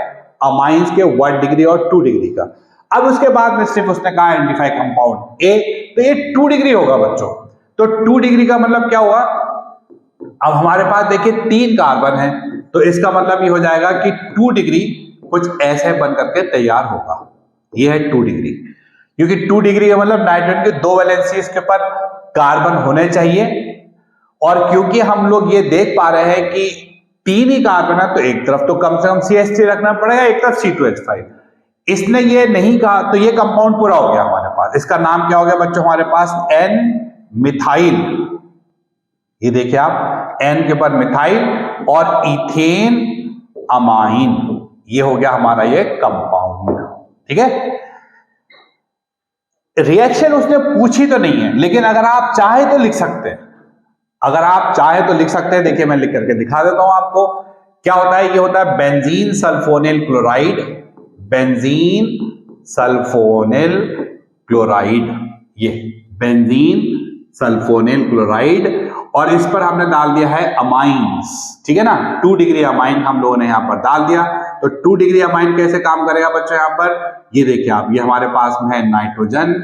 [SPEAKER 1] अमाइंस के 1 डिग्री और 2 डिग्री का। अब उसके बाद में सिर्फ उसने कहा आइडेंटिफाई कंपाउंड ए, तो ये 2 डिग्री होगा बच्चों। तो 2 डिग्री का मतलब क्या हुआ? अब हमारे पास देखिए 3 कार्बन है, तो इसका मतलब ये हो जाएगा कि 2 डिग्री कुछ ऐसे बन करके तैयार होगा। ये है 2 डिग्री, क्योंकि 2 डिग्री का मतलब नाइट्रोजन के 2 वैलेंसी इसके ऊपर कार्बन होने चाहिए, और क्योंकि हम लोग ये देख पा रहे हैं कि 3 ही कार्बन है तो एक तरफ तो कम से कम CH3 रखना पड़ेगा, एक तरफ C2H5। इसने ये नहीं कहा तो ये कंपाउंड पूरा हो गया हमारे पास। इसका नाम क्या हो गया बच्चों हमारे पास? N methyl. ये देखिए आप N के ऊपर मिथाइल और इथेन अमाइन, ये हो गया हमारा ये कंपाउंड। ठीक है, रिएक्शन उसने पूछी तो नहीं है, लेकिन अगर आप चाहे तो लिख सकते हैं, अगर आप चाहे तो लिख सकते हैं। देखिए मैं लिख करके दिखा देता हूं आपको क्या होता है। ये होता है benzene sulphonyl chloride, benzene sulphonyl chloride, ये बेंजीन सल्फोनिल क्लोराइड, और इस पर हमने डाल दिया है अमाइंस। ठीक है ना, 2 डिग्री अमाइन हम लोगों ने यहां पर डाल दिया। तो 2 डिग्री अमाइन कैसे काम करेगा बच्चों? यहां पर ये देखिए आप, ये हमारे पास में है नाइट्रोजन,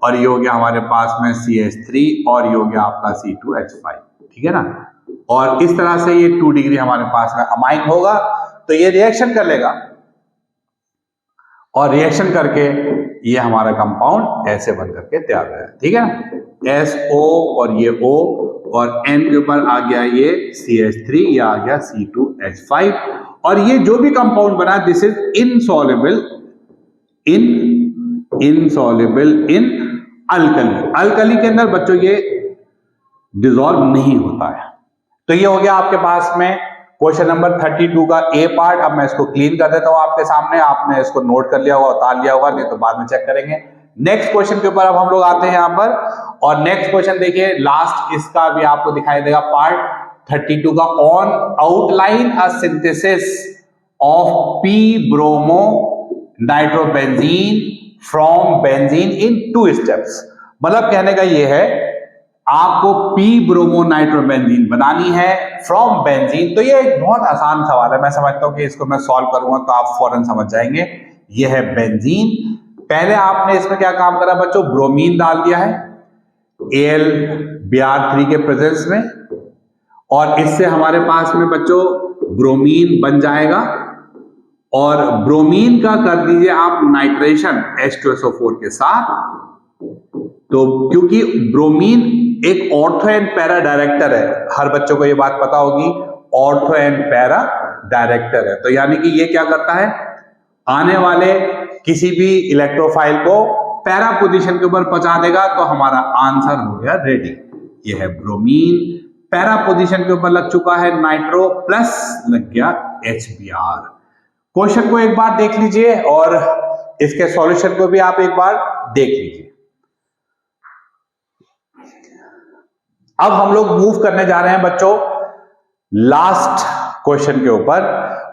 [SPEAKER 1] और ये हो गया हमारे पास में CH3, और ये हो गया आपका C2H5। ठीक है ना, और इस तरह से ये 2 डिग्री हमारे पास में अमाइन होगा। तो ये रिएक्शन कर लेगा, और रिएक्शन करके ये हमारा कंपाउंड ऐसे बन करके तैयार हो जाएगा। ठीक है ना, SO और ये O, और N के ऊपर आ गया ये CH3, या आ गया C2H5, और ये जो भी कंपाउंड बना this is insoluble in alkali. Alkali के अंदर बच्चों ये डिसॉल्व नहीं होता है। तो ये हो गया आपके पास में क्वेश्चन नंबर 32 का ए पार्ट। अब मैं इसको क्लीन कर देता हूं आपके सामने, आपने इसको नोट कर लिया होगा, उतार लिया होगा, नहीं तो बाद में चेक करेंगे। नेक्स्ट क्वेश्चन के ऊपर अब हम लोग आते हैं यहां पर, और नेक्स्ट क्वेश्चन देखिए लास्ट इसका भी आपको दिखाई देगा पार्ट 32 का। On outline a synthesis of p bromo nitrobenzene from benzene in 2 steps. मतलब कहने का ये है आपको p ब्रोमो नाइट्रोबेंजीन बनानी है फ्रॉम बेंजीन। तो ये एक बहुत आसान सवाल है, मैं समझता हूं कि इसको मैं सॉल्व करूंगा तो आप फौरन समझ जाएंगे। ये है बेंजीन। पहले आपने इसमें क्या काम करा बच्चों? ब्रोमीन डाल दिया है Al-Br3 के प्रेजेंस में, और इससे हमारे पास में बच्चों ब्रोमीन बन जाएगा, और ब्रोमीन का कर दीजिए आप नाइट्रेशन H2SO4 के साथ। तो क्योंकि ब्रोमीन एक ऑर्थो एंड पैरा डायरेक्टर है, हर बच्चों को ये बात पता होगी, ऑर्थो एंड पैरा डायरेक्टर है। तो यानी कि ये क्या करता है, आने वाले किसी भी इलेक्ट्रोफाइल को पैरा पोजीशन के ऊपर पहुंचा देगा। तो हमारा आंसर हो गया रेडी। ये है ब्रोमीन, पैरा पोजीशन के ऊपर लग चुका है नाइट्रो, प्लस लग गया HBr। क्वेश्चन को एक बार देख लीजिए और इसके सॉल्यूशन को भी आप एक बार देख लीजिए। अब हम लोग मूव करने जा रहे हैं बच्चों लास्ट क्वेश्चन के ऊपर,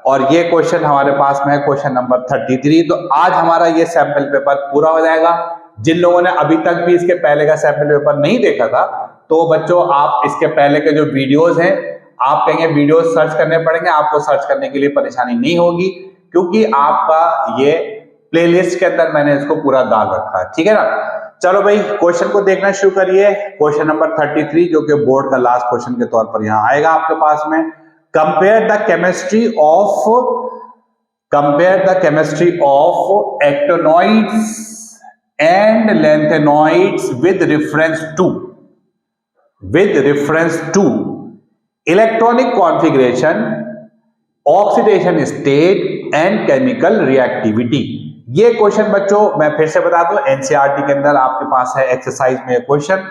[SPEAKER 1] और ये क्वेश्चन हमारे पास में है क्वेश्चन नंबर 33। तो आज हमारा ये सैंपल पेपर पूरा हो जाएगा। जिन लोगों ने अभी तक भी इसके पहले का सैंपल पेपर नहीं देखा था, तो बच्चों आप इसके पहले के जो वीडियोस हैं, आप कहेंगे वीडियोस सर्च करने पड़ेंगे, आपको सर्च करने के लिए परेशानी नहीं होगी, क्योंकि आपका ये प्लेलिस्ट के अंदर मैंने इसको पूरा डाल रखा है। ठीक है ना। चलो भाई क्वेश्चन को देखना शुरू करिए। क्वेश्चन नंबर 33 जो कि बोर्ड का लास्ट क्वेश्चन के तौर पर यहां आएगा आपके पास में। Compare the chemistry of actinoids and lanthanoids with reference to electronic configuration, oxidation state and chemical reactivity. ये क्वेश्चन बच्चों मैं फिर से बता दूं, एनसीईआरटी के अंदर आपके पास है एक्सरसाइज में क्वेश्चन।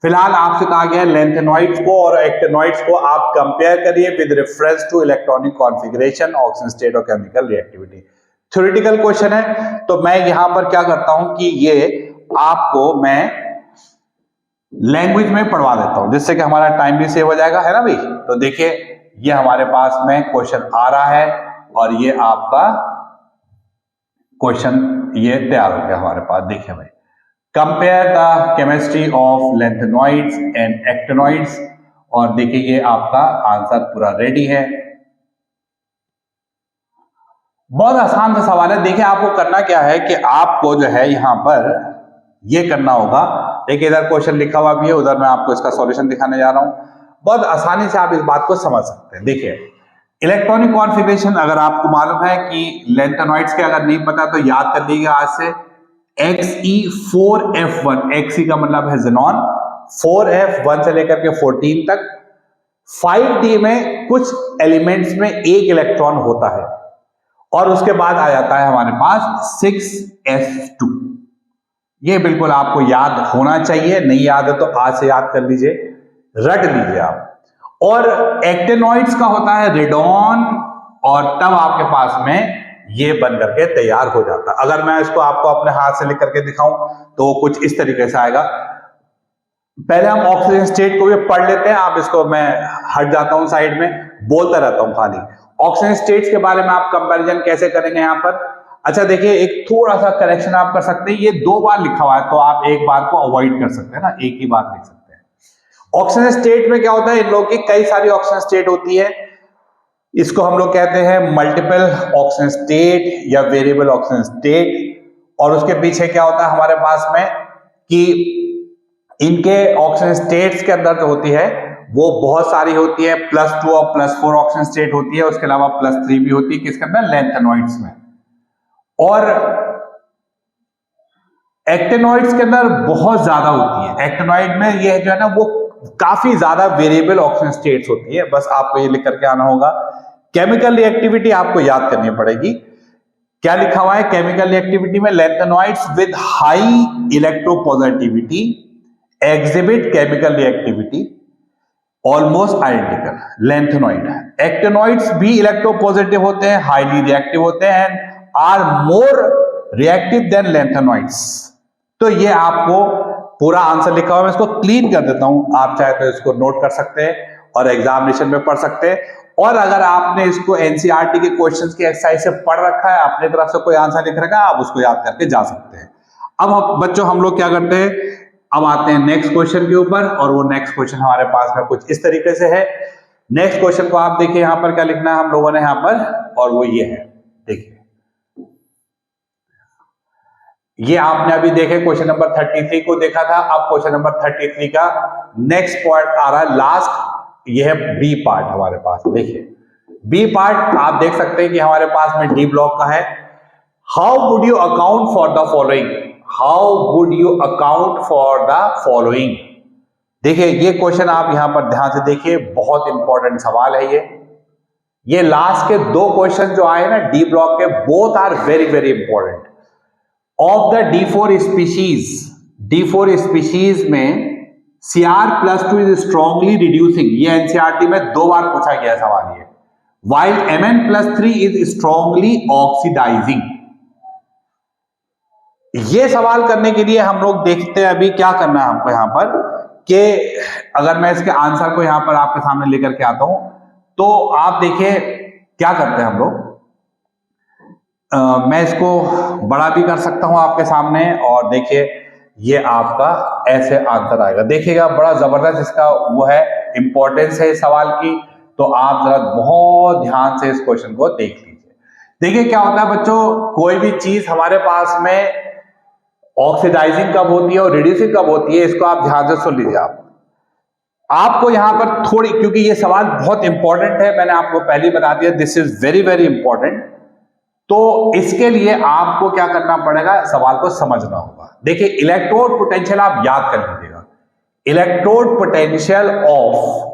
[SPEAKER 1] फिलहाल आपसे कहा गया है लैंथेनोइड्स को और एक्टिनोइड्स को आप कंपेयर करिए with reference to electronic configuration, oxidation state और केमिकल रिएक्टिविटी। थ्योरेटिकल क्वेश्चन है, तो मैं यहां पर क्या करता हूं कि ये आपको मैं लैंग्वेज में पढ़वा देता हूं, जिससे कि हमारा टाइम भी सेव हो जाएगा, है ना भाई। तो देखिए ये हमारे पास में क्वेश्चन आ रहा है और ये आपका क्वेश्चन ये तैयार हो गया हमारे पास। देखिए भाई, compare the chemistry of lanthanoids and actinoids, और देखिए ये आपका आंसर पूरा रेडी है। बहुत आसान सा सवाल है। देखिए आपको करना क्या है कि आपको जो है यहां पर ये करना होगा। देखिए इधर क्वेश्चन लिखा हुआ भी है, उधर मैं आपको इसका सॉल्यूशन दिखाने जा रहा हूं। बहुत आसानी से आप इस बात को समझ सकते हैं। देखिए इलेक्ट्रॉनिक कॉन्फ़िगरेशन अगर आपको मालूम है कि लैंथेनोइड्स के अगर नहीं पता तो याद कर लीजिएगा आज से, Xe4F1, Xe का मतलब है ज़ेनॉन, 4F1 से लेकर के 14 तक। 5D में कुछ एलिमेंट्स में एक इलेक्ट्रॉन होता है और उसके बाद आ जाता है हमारे पास 6s2। ये बिल्कुल आपको याद होना चाहिए, नहीं याद है तो आज से याद कर लीजिए, रट लीजिए आप। और एक्टिनोइड्स का होता है रेडॉन, और तब आपके पास में ये बन करके तैयार हो जाता है। अगर मैं इसको आपको अपने हाथ से लिख करके दिखाऊं तो कुछ इस तरीके से आएगा। पहले हम ऑक्सीजन स्टेट को भी पढ़ लेते हैं, आप इसको मैं हट जाता हूं साइड में, बोलता रहता हूं खाली। ऑक्सीजन स्टेट्स के बारे में आप कंपैरिजन कैसे करेंगे यहां पर। अच्छा देखिए एक थोड़ा सा करेक्शन आप कर सकते हैं, ये 2 बार लिखा हुआ है तो आप एक बार को अवॉइड कर सकते हैं ना, एक ही बार लिख सकते हैं। ऑक्सीजन स्टेट में क्या होता है, इन लोगों की कई सारी ऑक्सीजन स्टेट होती है। इसको हम लोग कहते हैं मल्टीपल ऑक्सीजन स्टेट या वेरिएबल ऑक्सीजन स्टेट। और उसके पीछे क्या होता है हमारे पास में कि इनके ऑक्सीजन स्टेट्स के अंदर जो होती है वो बहुत सारी होती है, +2 और +4 ऑक्सीजन स्टेट होती है, उसके अलावा +3 भी होती है किसके अंदर, लैंथेनोइड्स में। और एक्टिनोइड्स के अंदर बहुत ज्यादा होती है। एक्टिनोइड में ये जो है ना वो काफी ज्यादा वेरिएबल ऑक्सीजन स्टेट्स होती है। बस आपको ये लिख करके आना होगा। केमिकल रिएक्टिविटी आपको याद करनी पड़ेगी। क्या लिखा हुआ है केमिकल रिएक्टिविटी में, lanthanoids with high electropositivity exhibit chemical reactivity almost identical lanthanoid. Actinoids भी इलेक्ट्रोपॉजिटिव होते हैं, हाईली रिएक्टिव होते हैं and are more reactive than lanthanoids. तो ये आपको पूरा आंसर लिखा हुआ है, मैं इसको क्लीन कर देता हूं, आप चाहे तो इसको नोट कर सकते हैं और एग्जामिनेशन में पढ़ सकते हैं। और अगर आपने इसको एनसीईआरटी के क्वेश्चंस की एक्सरसाइज से पढ़ रखा है, अपने तरफ से कोई आंसर लिख रखा है, आप उसको याद करके जा सकते हैं। अब बच्चों हम लोग क्या करते हैं, अब आते हैं नेक्स्ट क्वेश्चन के ऊपर, और वो नेक्स्ट क्वेश्चन हमारे पास में कुछ इस तरीके से है। नेक्स्ट क्वेश्चन को आप देखिए यहाँ पर क्या लिखना है हम लोगों ने यहाँ पर, और वो ये है। देखिए ये आपने अभी देखे क्वेश्चन नंबर 33 को देखा था, अब क्वेश्चन नंबर 33 का नेक्स्ट पॉइंट आ रहा है लास्ट, ये है बी पार्ट हमारे पास। देखिए बी पार्ट आप देख सकते हैं कि हमारे पास में डी ब्लॉक का है। How would you account for the following, how would you account for the following. देखिए ये क्वेश्चन आप यहां पर ध्यान से देखिए, बहुत इंपॉर्टेंट सवाल है ये लास्ट के दो क्वेश्चन जो आए ना डी ब्लॉक के, both are very very important. Of the D4 species, D4 species में Cr+2 इज स्ट्रांगली रिड्यूसिंग, ये एनसीईआरटी में 2 बार पूछा गया सवाल ये। while Mn+3 is strongly oxidising. ये सवाल करने के लिए हम लोग देखते हैं अभी क्या करना है हमको यहां पर, कि अगर मैं इसके आंसर को यहां पर आपके सामने लेकर के आता हूं तो आप देखिए क्या करते हैं हम लोग। मैं इसको बड़ा भी कर सकता हूं आपके सामने, और देखिए ये आपका ऐसे आंसर आएगा। देखिएगा बड़ा जबरदस्त इसका वो है, इंपॉर्टेंस है इस सवाल की, तो आप जरा बहुत ध्यान से इस क्वेश्चन को देख लीजिए। देखिए क्या होता है बच्चों, कोई भी चीज हमारे पास में ऑक्सीडाइजिंग कब होती है और रिड्यूसिंग कब होती है, इसको आप ध्यान से सुन लीजिए। आपको यहां पर थोड़ी, क्योंकि ये सवाल बहुत इंपॉर्टेंट है, मैंने आपको पहले बता दिया this is very very important, तो इसके लिए आपको क्या करना पड़ेगा, सवाल को समझना होगा। देखिए इलेक्ट्रोड पोटेंशियल आप याद कर लीजिएगा, इलेक्ट्रोड पोटेंशियल ऑफ,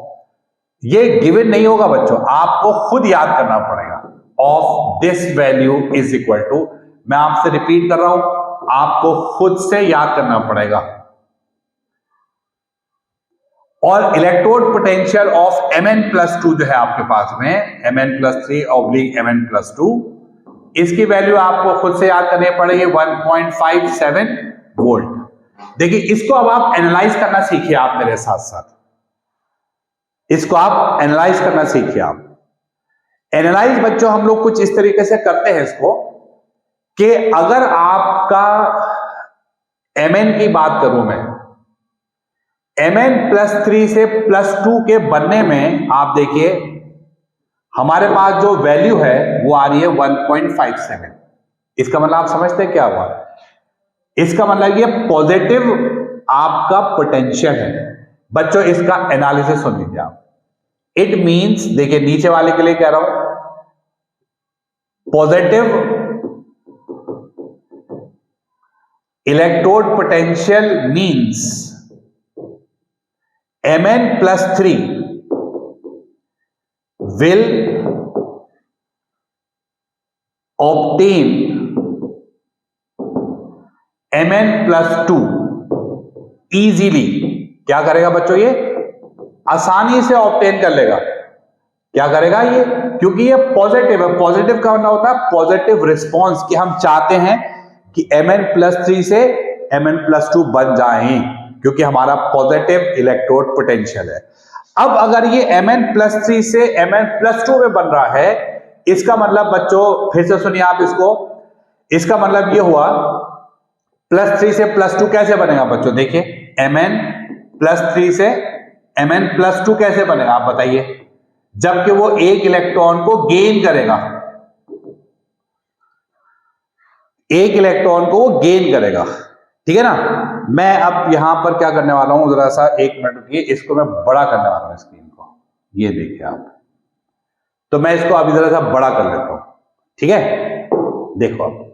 [SPEAKER 1] ये गिवन नहीं होगा बच्चों, आपको खुद याद करना पड़ेगा। Of this value is equal to, मैं आपसे रिपीट कर रहा हूं, आपको खुद से याद करना पड़ेगा। और इलेक्ट्रोड पोटेंशियल ऑफ Mn+2 जो है आपके पास में, Mn+3/Mn+2, इसकी वैल्यू आपको खुद से याद करनी पड़ेगी 1.57 वोल्ट। देखिए इसको अब आप एनालाइज करना सीखिए, आप मेरे साथ साथ इसको आप एनालाइज करना सीखिए। आप एनालाइज बच्चों हम लोग कुछ इस तरीके से करते हैं इसको, कि अगर आपका Mn की बात करूं मैं, Mn+3 से +2 के बनने में आप देखिए हमारे पास जो वैल्यू है वो आ रही है 1.57। इसका मतलब आप समझते हैं क्या हुआ, इसका मतलब ये पॉजिटिव आपका पोटेंशियल है। बच्चों इसका एनालिसिस सुन लीजिए आप। इट मींस, देखिए नीचे वाले के लिए कह रहा हूं, positive electrode potential means Mn+3 will obtain Mn+2 easily। क्या करेगा बच्चों, ये आसानी से ऑब्टेन कर लेगा। क्या करेगा ये, क्योंकि ये पॉजिटिव है। पॉजिटिव का मतलब होता है पॉजिटिव रिस्पॉन्स, कि हम चाहते हैं कि Mn+3 से Mn+2 बन जाएं, क्योंकि हमारा पॉजिटिव इलेक्ट्रोड पोटेंशियल है। अब अगर ये Mn+3 से Mn+2 में बन रहा है, इसका मतलब बच्चों फिर से सुनिए आप इसको, इसका मतलब ये हुआ +3 से +2 कैसे बनेगा बच्चों, देखिए Mn+3 से Mn+2 कैसे बनेगा आप बताइए, जबकि वो एक इलेक्ट्रॉन को गेन करेगा, एक इलेक्ट्रॉन को वो गेन करेगा, ठीक है ना। मैं अब यहां पर क्या करने वाला हूं, जरा सा 1 मिनट रुकिए, इसको मैं बड़ा करने वाला हूं स्क्रीन को, ये देखिए आप, तो मैं इसको अभी जरा सा बड़ा कर लेता हूं, ठीक है। देखो अब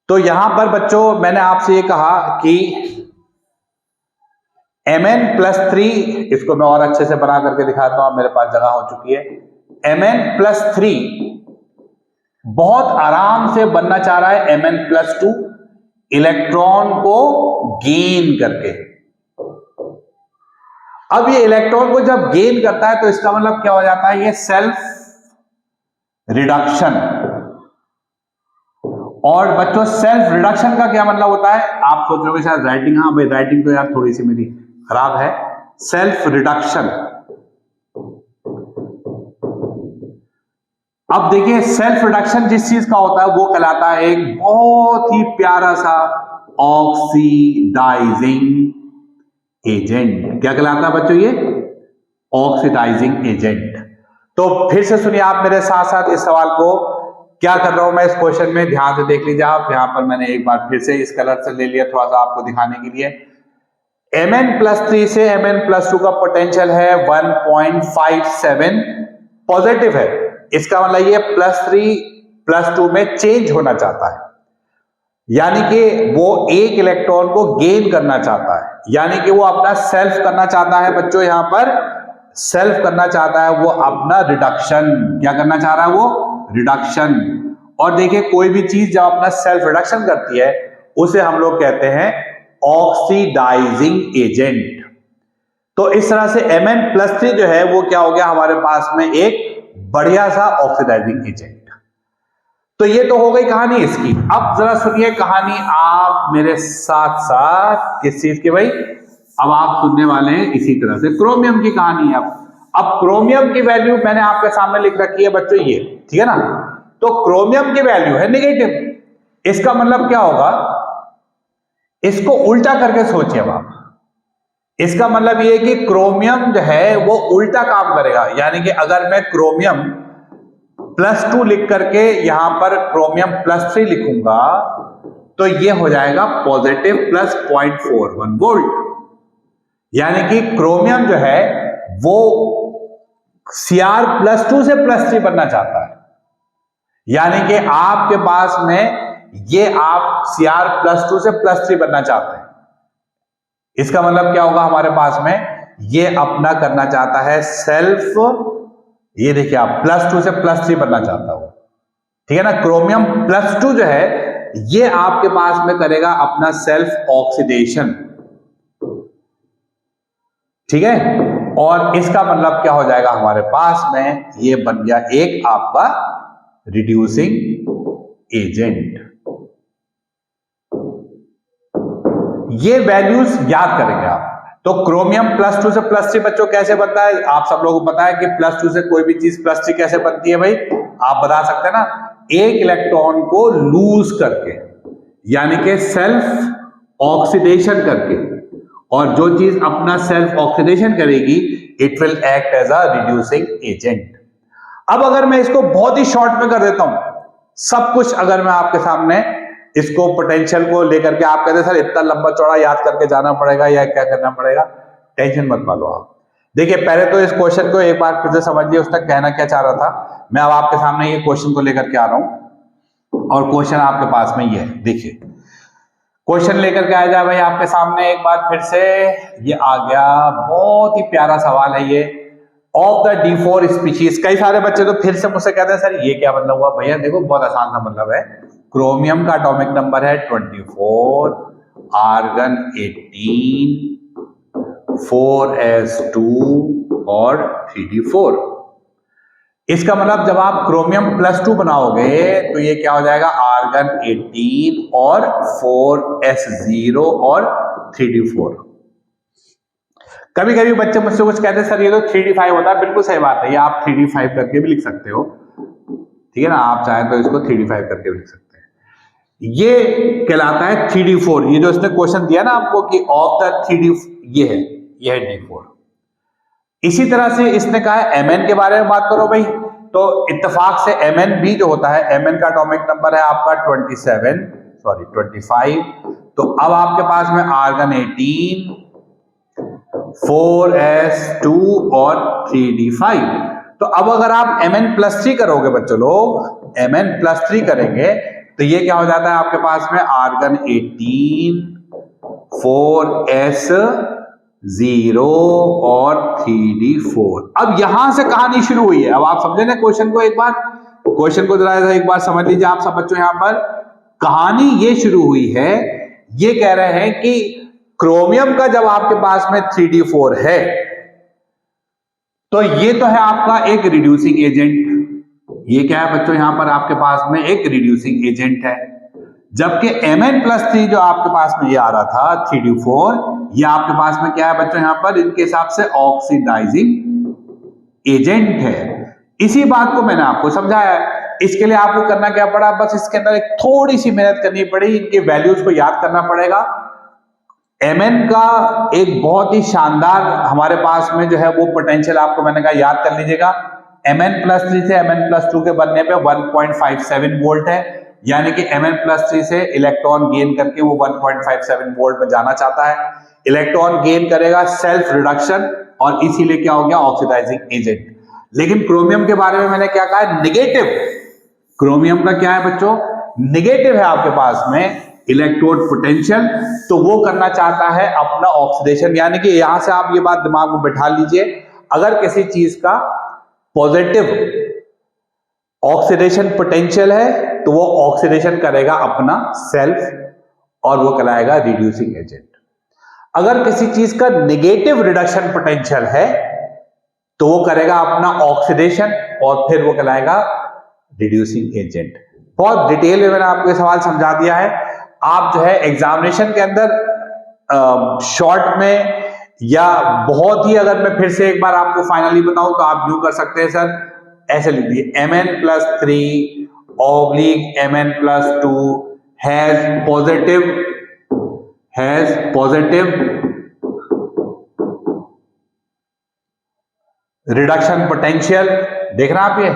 [SPEAKER 1] तो यहां पर बच्चों मैंने आपसे ये कहा कि Mn+3, इसको मैं और अच्छे से बना करके दिखाता हूं, मेरे पास जगह हो चुकी है। Mn+3 बहुत आराम से बनना चाह रहा है Mn+2 इलेक्ट्रॉन को गेन करके। अब ये इलेक्ट्रॉन को जब गेन करता है तो इसका मतलब क्या हो जाता है, ये सेल्फ रिडक्शन। और बच्चों सेल्फ रिडक्शन का क्या मतलब होता है, आप सोच रहे हो शायद राइटिंग, हाँ भाई राइटिंग तो यार थोड़ी सी मेरी खराब है। सेल्फ रिडक्शन, अब देखिए सेल्फ रिडक्शन जिस चीज का होता है वो कहलाता है एक बहुत ही प्यारा सा ऑक्सीडाइजिंग एजेंट। क्या कहलाता है बच्चों, ये ऑक्सीडाइजिंग एजेंट। तो फिर से सुनिए आप मेरे साथ साथ इस सवाल को, क्या कर रहा हूं मैं इस क्वेश्चन में, ध्यान से देख लीजिए आप। यहां पर मैंने एक बार फिर से इस कलर से ले लिया थोड़ा सा आपको दिखाने के लिए। Mn+3 से Mn+2 का पोटेंशियल है 1.57 पॉजिटिव है, इसका मतलब ये +3 +2 में चेंज होना चाहता है, यानी कि वो एक इलेक्ट्रॉन को गेन करना चाहता है, यानी कि वो अपना सेल्फ करना चाहता है बच्चों, यहां पर सेल्फ करना चाहता है वो अपना रिडक्शन। क्या करना चाह रहा है वो? रिडक्शन। और देखिए कोई भी चीज जब अपना सेल्फ रिडक्शन करती है उसे हम लोग कहते हैं ऑक्सीडाइजिंग एजेंट। तो इस तरह से Mn+3 जो है वो क्या हो गया हमारे पास में एक बढ़िया सा ऑक्सीडाइजिंग एजेंट। तो ये तो हो गई कहानी इसकी। अब जरा सुनिए कहानी आप मेरे साथ साथ, किस चीज की भाई? अब आप सुनने वाले हैं इसी तरह से क्रोमियम की कहानी है। अब क्रोमियम की वैल्यू मैंने आपके सामने लिख रखी है बच्चों, ये ठीक है ना। तो क्रोमियम की वैल्यू है नेगेटिव। इसका मतलब क्या होगा? इसको उल्टा करके सोचिए आप। इसका मतलब ये कि क्रोमियम जो है वो उल्टा काम करेगा, यानी कि अगर मैं क्रोमियम +2 लिख करके यहां पर क्रोमियम +3 लिखूंगा तो ये हो जाएगा पॉजिटिव +0.41 वोल्ट। यानी कि क्रोमियम जो है वो Cr+2 से +3 बनना चाहता है, यानी कि आपके पास में ये आप Cr+2 से +3 बनना चाहते हैं। इसका मतलब क्या होगा हमारे पास में? ये अपना करना चाहता है सेल्फ, ये देखिए आप +2 से +3 बनना चाहता हो, ठीक है ना। क्रोमियम +2 जो है ये आपके पास में करेगा अपना सेल्फ ऑक्सीडेशन, ठीक है। और इसका मतलब क्या हो जाएगा हमारे पास में? ये बन गया एक आपका रिड्यूसिंग एजेंट। ये वैल्यूज याद करेंगे आप। तो क्रोमियम +2 से +3 बच्चों कैसे बनता है? आप सब लोगों को पता है कि +2 से कोई भी चीज +3 कैसे बनती है भाई? आप बता सकते हैं ना? एक इलेक्ट्रॉन को लूज करके, यानी कि सेल्फ ऑक्सीडेशन करके, और जो चीज अपना सेल्फ ऑक्सीडेशन करेगी it will act as a reducing agent. अब अगर मैं इसको बहुत ही शॉर्ट में कर देता हूं, सब कुछ अगर मैं आपके सामने इसको पोटेंशियल को लेकर के, आप कहते हैं सर इतना लंबा चौड़ा याद करके जाना पड़ेगा या क्या करना पड़ेगा? टेंशन मत लो आप। देखिए पहले तो इस क्वेश्चन को एक बार फिर से समझिए, उसका कहना क्या चाह रहा था। मैं अब आपके सामने ये क्वेश्चन को लेकर के आ रहा हूं और क्वेश्चन आपके पास में ये है। देखिए क्वेश्चन लेकर के आ जाए भाई आपके सामने एक बार फिर से, ये आ गया। बहुत ही प्यारा सवाल है ये। ऑफ द D4 स्पीशीज, कई सारे बच्चे तो फिर से मुझसे कहते हैं सर ये क्या मतलब हुआ? भैया देखो बहुत आसान सा मतलब है। क्रोमियम का एटॉमिक नंबर है 24, आर्गन 18, 4s2 और 3d4। इसका मतलब जब आप क्रोमियम +2 बनाओगे तो ये क्या हो जाएगा? आर्गन 18 और 4s0 और 3d4। कभी कभी बच्चे मुझसे कुछ कहते हैं सर ये तो 3d5 होता है। बिल्कुल सही बात है, ये आप 3d5 करके भी लिख सकते हो, ठीक है ना। आप चाहें तो इसको 3d5 करके भी लिख सकते हैं। ये कहलाता है 3d4। ये जो इसने क्वेश्चन दिया ना आपको कि ऑफ द 3d, ये है d4। इसी तरह से इसने कहा है Mn के बारे में बात करो भाई, तो इत्तेफाक से Mn भी जो होता है, Mn का एटॉमिक नंबर है आपका 25। तो अब आपके पास में आर्गन 18, 4s2 और 3d5। तो अब अगर आप Mn+3 करोगे बच्चों लोग, Mn+3 करेंगे तो ये क्या हो जाता है आपके पास में? आर्गन 18, 4s0 और 3d4। अब यहां से कहानी शुरू हुई है। अब आप समझे ना क्वेश्चन को? एक बार क्वेश्चन को जरा एक बार समझ लीजिए आप सब बच्चों। यहां पर कहानी ये शुरू हुई है, ये कह रहे हैं कि क्रोमियम का जब आपके पास में 3d4 है तो ये तो है आपका एक रिड्यूसिंग एजेंट। ये क्या है बच्चों? यहां पर आपके पास में एक रिड्यूसिंग एजेंट है। जबकि Mn+3 जो आपके पास में ये आ रहा था 3d4, ये आपके पास में क्या है बच्चों? यहां पर इनके हिसाब से ऑक्सीडाइजिंग एजेंट है। इसी बात को मैंने आपको समझाया है। इसके लिए आपको करना क्या पड़ा? बस इसके अंदर एक थोड़ी सी मेहनत करनी पड़ी, इनके वैल्यूज को याद करना पड़ेगा। Mn का एक बहुत ही शानदार हमारे पास में जो है वो पोटेंशियल आपको मैंने कहा याद कर लीजिएगा। Mn+3 से Mn+2 के बनने पे 1.57 वोल्ट है, यानी कि Mn+3 से इलेक्ट्रॉन गेन करके वो 1.57 वोल्ट में जाना चाहता है। इलेक्ट्रॉन गेन करेगा सेल्फ रिडक्शन, और इसीलिए क्या हो गया? Oxidising agent. लेकिन क्रोमियम के बारे में मैंने क्या कहा है, निगेटिव। क्रोमियम का क्या है बच्चों, निगेटिव है आपके पास में इलेक्ट्रोड पोटेंशियल, तो वो करना चाहता है अपना ऑक्सीडेशन। यानी कि यहां से आप ये बात दिमाग में बैठा लीजिए, अगर किसी चीज का पॉजिटिव ऑक्सीडेशन पोटेंशियल है तो वो ऑक्सीडेशन करेगा अपना सेल्फ और वो कहलाएगा रिड्यूसिंग एजेंट। अगर किसी चीज का नेगेटिव रिडक्शन पोटेंशियल है तो वो करेगा अपना ऑक्सीडेशन और फिर वो कहलाएगा रिड्यूसिंग एजेंट। बहुत डिटेल में मैंने आपको सवाल समझा दिया है। आप जो है एग्जामिनेशन के अंदर शॉर्ट में या बहुत ही, अगर मैं फिर से एक बार आपको फाइनली बताऊं तो आप यूं कर सकते हैं सर, ऐसे लिख दिए Mn+3 oblique Mn+2 has positive reduction potential. देख रहे हैं आप, ये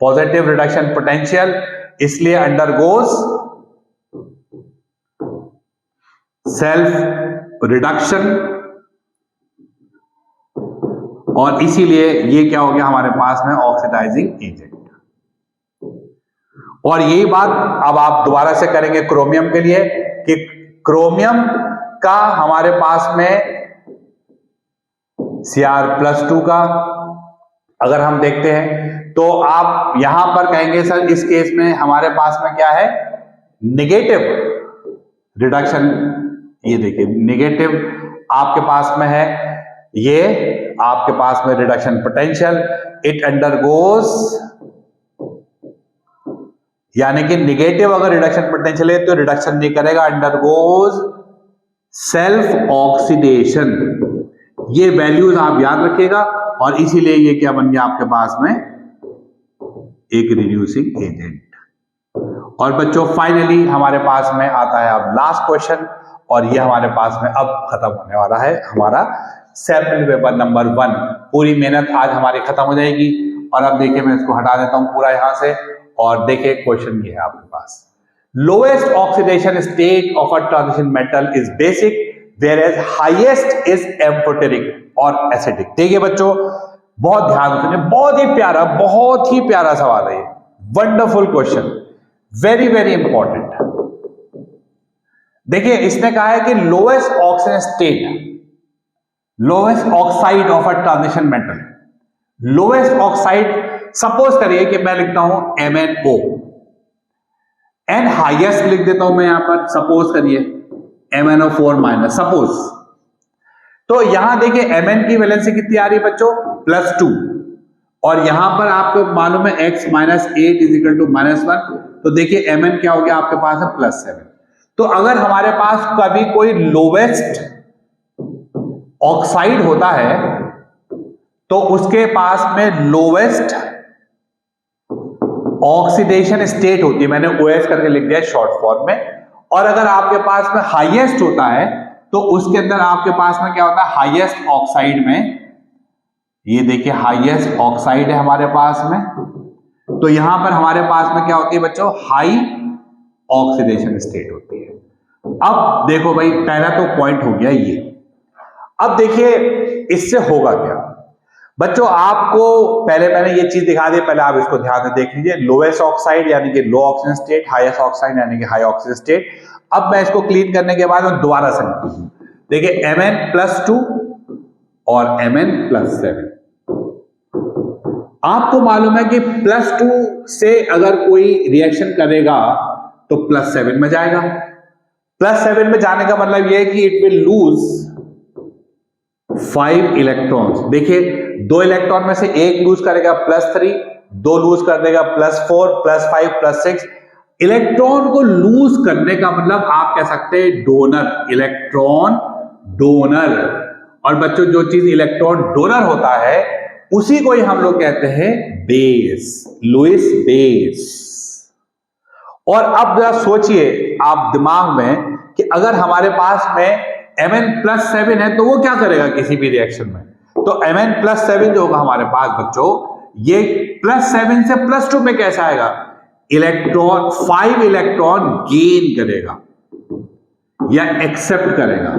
[SPEAKER 1] पॉजिटिव रिडक्शन पोटेंशियल, इसलिए अंडरगोज सेल्फ रिडक्शन, और इसीलिए ये क्या हो गया हमारे पास में ऑक्सीडाइजिंग एजेंट। और यही बात अब आप दोबारा से करेंगे क्रोमियम के लिए कि क्रोमियम का हमारे पास में Cr+2 का अगर हम देखते हैं तो आप यहां पर कहेंगे सर इस केस में हमारे पास में क्या है, नेगेटिव रिडक्शन। ये देखिए नेगेटिव आपके पास में है, ये आपके पास में रिडक्शन पोटेंशियल, इट अंडरगोज, यानी कि नेगेटिव अगर रिडक्शन पोटेंशियल है तो रिडक्शन नहीं करेगा, अंडरगोज सेल्फ ऑक्सीडेशन। ये वैल्यूज आप याद रखिएगा और इसीलिए ये क्या बन गया आपके पास में, एक रिड्यूसिंग एजेंट। और बच्चों फाइनली हमारे पास में आता है अब लास्ट क्वेश्चन, और ये हमारे पास में अब खत्म होने वाला है हमारा सैंपल पेपर नंबर 1। पूरी मेहनत आज हमारी खत्म हो जाएगी। और अब देखिए मैं इसको हटा देता हूं पूरा यहां से, और देखिए क्वेश्चन ये है आपके पास, lowest oxidation state of a transition metal is basic whereas highest is amphoteric और एसिडिक। देखिए बच्चों बहुत ध्यान सुनिए, बहुत ही प्यारा सवाल है ये, wonderful question, very very important. देखिए इसने कहा है कि lowest oxygen state, lowest oxide of a transition metal, lowest oxide, suppose करिए कि मैं लिखता हूं MnO, एंड हाईएस्ट लिख देता हूं मैं यहां पर, सपोज करिए MnO4-, सपोज। तो यहां देखिए Mn की वैलेंसी कितनी आ रही है बच्चों, +2, और यहां पर आपको मालूम है x - 8 = -1, तो देखिए Mn क्या हो गया आपके पास है +7। तो अगर हमारे पास कभी कोई लोवेस्ट ऑक्साइड होता है तो उसके पास में लोवेस्ट ऑक्सीडेशन स्टेट होती है, मैंने OS करके लिख दिया शॉर्ट फॉर्म में। और अगर आपके पास में हाईएस्ट होता है तो उसके अंदर आपके पास में क्या होता है, हाईएस्ट ऑक्साइड में, ये देखिए हाईएस्ट ऑक्साइड है हमारे पास में, तो यहां पर हमारे पास में क्या होती है बच्चों, हाई ऑक्सीडेशन स्टेट होती है। अब देखो भाई पहला तो पॉइंट हो गया ये। अब देखिए इससे होगा क्या बच्चों, आपको पहले मैंने ये चीज दिखा दी, पहले आप इसको ध्यान से देख लीजिए। लोएस्ट ऑक्साइड यानी कि लो ऑक्सीजन स्टेट, हाईएस्ट ऑक्साइड यानी कि हाई ऑक्सीजन स्टेट। अब मैं इसको क्लीन करने के बाद मैं दोबारा से देखिए Mn+2 और Mn+7। आपको मालूम है कि +2 से अगर कोई रिएक्शन करेगा तो +7 में जाएगा। +7 में जाने का मतलब यह है कि इट विल लूज 5 इलेक्ट्रॉन्स। देखिए 2 इलेक्ट्रॉन में से एक लूज करेगा +3, 2 लूज कर देगा +4, +5, +6। इलेक्ट्रॉन को लूज करने का मतलब आप कह सकते हैं डोनर, इलेक्ट्रॉन डोनर। और बच्चों जो चीज इलेक्ट्रॉन डोनर होता है उसी को ही हम लोग कहते हैं बेस, लुईस बेस। और अब जरा सोचिए आप दिमाग में कि अगर हमारे पास में Mn+7 है तो वो क्या करेगा किसी भी रिएक्शन में, तो Mn+7 जो होगा हमारे पास बच्चों, ये +7 से +2 में कैसे आएगा, इलेक्ट्रॉन 5 इलेक्ट्रॉन गेन करेगा या एक्सेप्ट करेगा।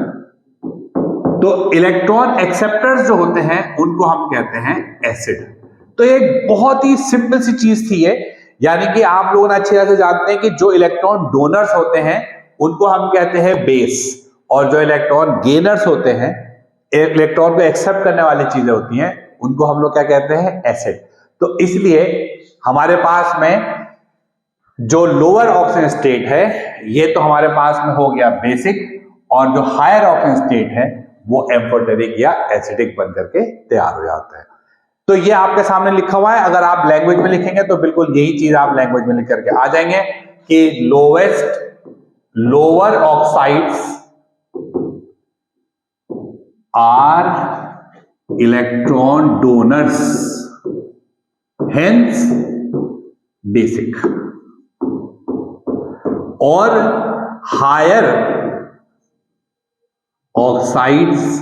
[SPEAKER 1] तो इलेक्ट्रॉन एक्सेप्टर्स जो होते हैं उनको हम कहते हैं एसिड। तो एक बहुत ही सिंपल सी चीज थी ये, यानी कि आप लोग अच्छी तरह से जानते हैं कि जो इलेक्ट्रॉन डोनर्स होते हैं उनको हम कहते हैं बेस, और जो इलेक्ट्रॉन गेनर्स होते हैं, इलेक्ट्रॉन को एक्सेप्ट करने वाली चीजें होती हैं, उनको हम लोग क्या कहते हैं, एसिड। तो इसलिए हमारे पास में जो लोअर ऑक्सीजन स्टेट है ये तो हमारे पास में हो गया बेसिक, और जो हायर ऑक्सीजन स्टेट है वो एम्फोटेरिक या एसिडिक बनकर के तैयार हो जाता है। तो ये आपके सामने लिखा हुआ है, अगर आप लैंग्वेज में लिखेंगे तो बिल्कुल यही चीज आप लैंग्वेज में लिख करके आ जाएंगे कि lower oxides are electron donors, hence basic, और higher oxides